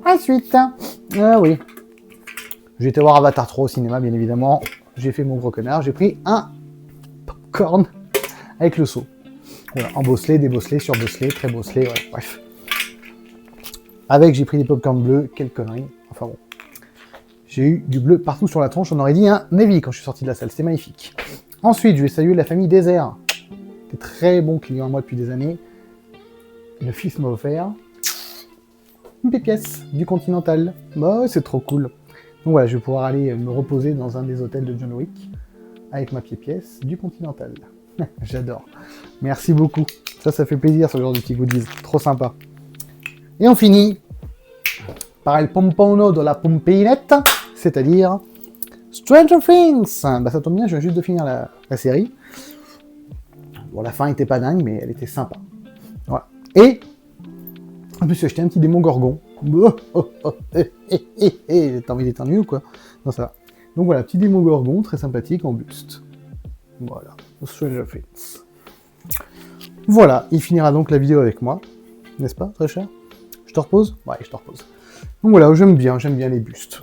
Ensuite, oui. J'ai été voir Avatar 3 au cinéma, bien évidemment. J'ai fait mon gros connard, j'ai pris un popcorn avec le seau. Voilà, en bosselé, débosselé, surbosselé, très bosselé, ouais, bref. Avec, j'ai pris des popcorn bleus, quelle connerie. Enfin bon. J'ai eu du bleu partout sur la tronche, on aurait dit un Navy quand je suis sorti de la salle, c'était magnifique. Ensuite, je vais saluer la famille Désert. Des très bons clients à moi depuis des années. Le fils m'a offert une pièce du Continental. Bah, c'est trop cool. Donc voilà, je vais pouvoir aller me reposer dans un des hôtels de John Wick avec ma pièce du Continental. J'adore. Merci beaucoup. Ça fait plaisir ce genre de petits goodies. Trop sympa. Et on finit par El Pompono de la Pompeinette, c'est-à-dire Stranger Things. Bah ça tombe bien, je viens juste de finir la série. Bon, la fin était pas dingue, mais elle était sympa. Voilà. Et en plus, j'ai acheté un petit démon Gorgon. T'as envie d'éternuer ou quoi? Non, ça va. Donc voilà, petit démon Gorgon, très sympathique, en buste. Voilà, Stranger Things. Voilà, il finira donc la vidéo avec moi. N'est-ce pas, très cher? Je te repose? Ouais, je te repose. Donc voilà, j'aime bien les bustes.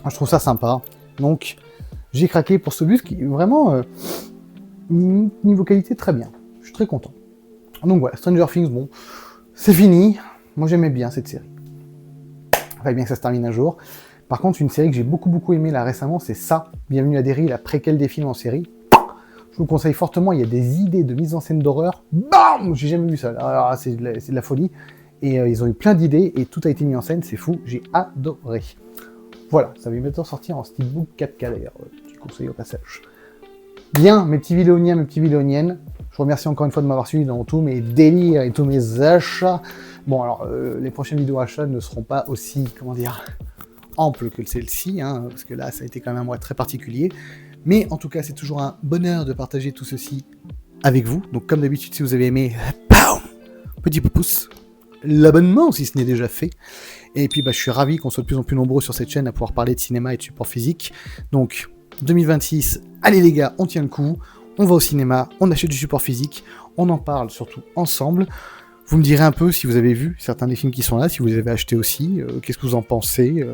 Je trouve ça sympa. Donc, j'ai craqué pour ce buste qui est vraiment niveau qualité très bien. Je suis très content. Donc voilà, Stranger Things, bon, c'est fini. Moi, j'aimais bien cette série. Il fallait bien que ça se termine un jour. Par contre, une série que j'ai beaucoup aimé là récemment, c'est ça. Bienvenue à Derry, la préquelle des films en série. Je vous conseille fortement, il y a des idées de mise en scène d'horreur. Bam! J'ai jamais vu ça. Alors, c'est de la folie. Et ils ont eu plein d'idées et tout a été mis en scène, c'est fou, j'ai adoré. Voilà, ça va bientôt sortir en steelbook 4K d'ailleurs, petit conseil au passage. Bien, mes petits vidéoniens, mes petits vidéoniennes, je vous remercie encore une fois de m'avoir suivi dans tous mes délires et tous mes achats. Bon alors, les prochaines vidéos achats ne seront pas aussi, comment dire, amples que celle-ci, hein, parce que là ça a été quand même un mois très particulier. Mais en tout cas, c'est toujours un bonheur de partager tout ceci avec vous. Donc comme d'habitude, si vous avez aimé, bam, petit pouce. L'abonnement si ce n'est déjà fait. Et puis je suis ravi qu'on soit de plus en plus nombreux sur cette chaîne à pouvoir parler de cinéma et de support physique. Donc 2026, allez les gars, on tient le coup, on va au cinéma, on achète du support physique, on en parle surtout ensemble. Vous me direz un peu si vous avez vu certains des films qui sont là, si vous les avez achetés aussi, qu'est-ce que vous en pensez.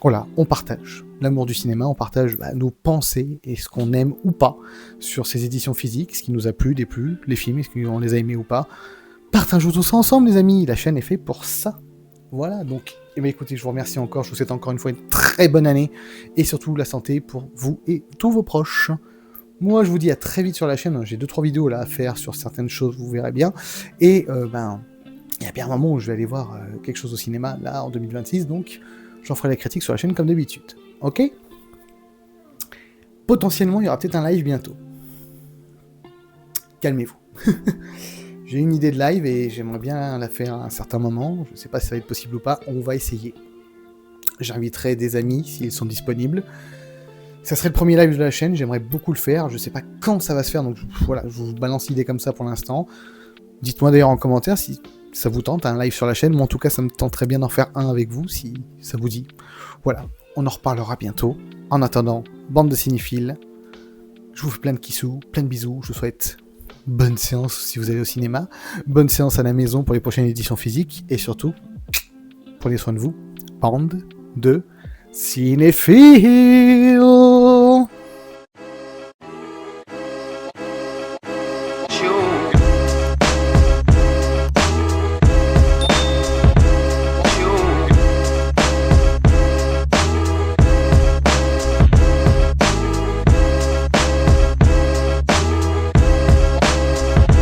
Voilà, on partage l'amour du cinéma, on partage nos pensées et ce qu'on aime ou pas sur ces éditions physiques, ce qui nous a plu, déplu, les films, est-ce qu'on les a aimés ou pas. Partageons tout ça ensemble les amis, la chaîne est faite pour ça. Voilà, donc, écoutez, je vous remercie encore, je vous souhaite encore une fois une très bonne année, et surtout la santé pour vous et tous vos proches. Moi, je vous dis à très vite sur la chaîne, j'ai 2-3 vidéos là à faire sur certaines choses, vous verrez bien, et il y a bien un moment où je vais aller voir quelque chose au cinéma, là, en 2026, donc j'en ferai la critique sur la chaîne comme d'habitude, ok? Potentiellement, il y aura peut-être un live bientôt. Calmez-vous. J'ai une idée de live et j'aimerais bien la faire à un certain moment. Je ne sais pas si ça va être possible ou pas. On va essayer. J'inviterai des amis s'ils sont disponibles. Ça serait le premier live de la chaîne. J'aimerais beaucoup le faire. Je ne sais pas quand ça va se faire. Donc voilà, je vous balance l'idée comme ça pour l'instant. Dites-moi d'ailleurs en commentaire si ça vous tente, un live sur la chaîne. Moi en tout cas, ça me tenterait bien d'en faire un avec vous si ça vous dit. Voilà, on en reparlera bientôt. En attendant, bande de cinéphiles. Je vous fais plein de kissous, plein de bisous. Je vous souhaite bonne séance si vous allez au cinéma, bonne séance à la maison pour les prochaines éditions physiques, et surtout, prenez soin de vous, bande de cinéphiles.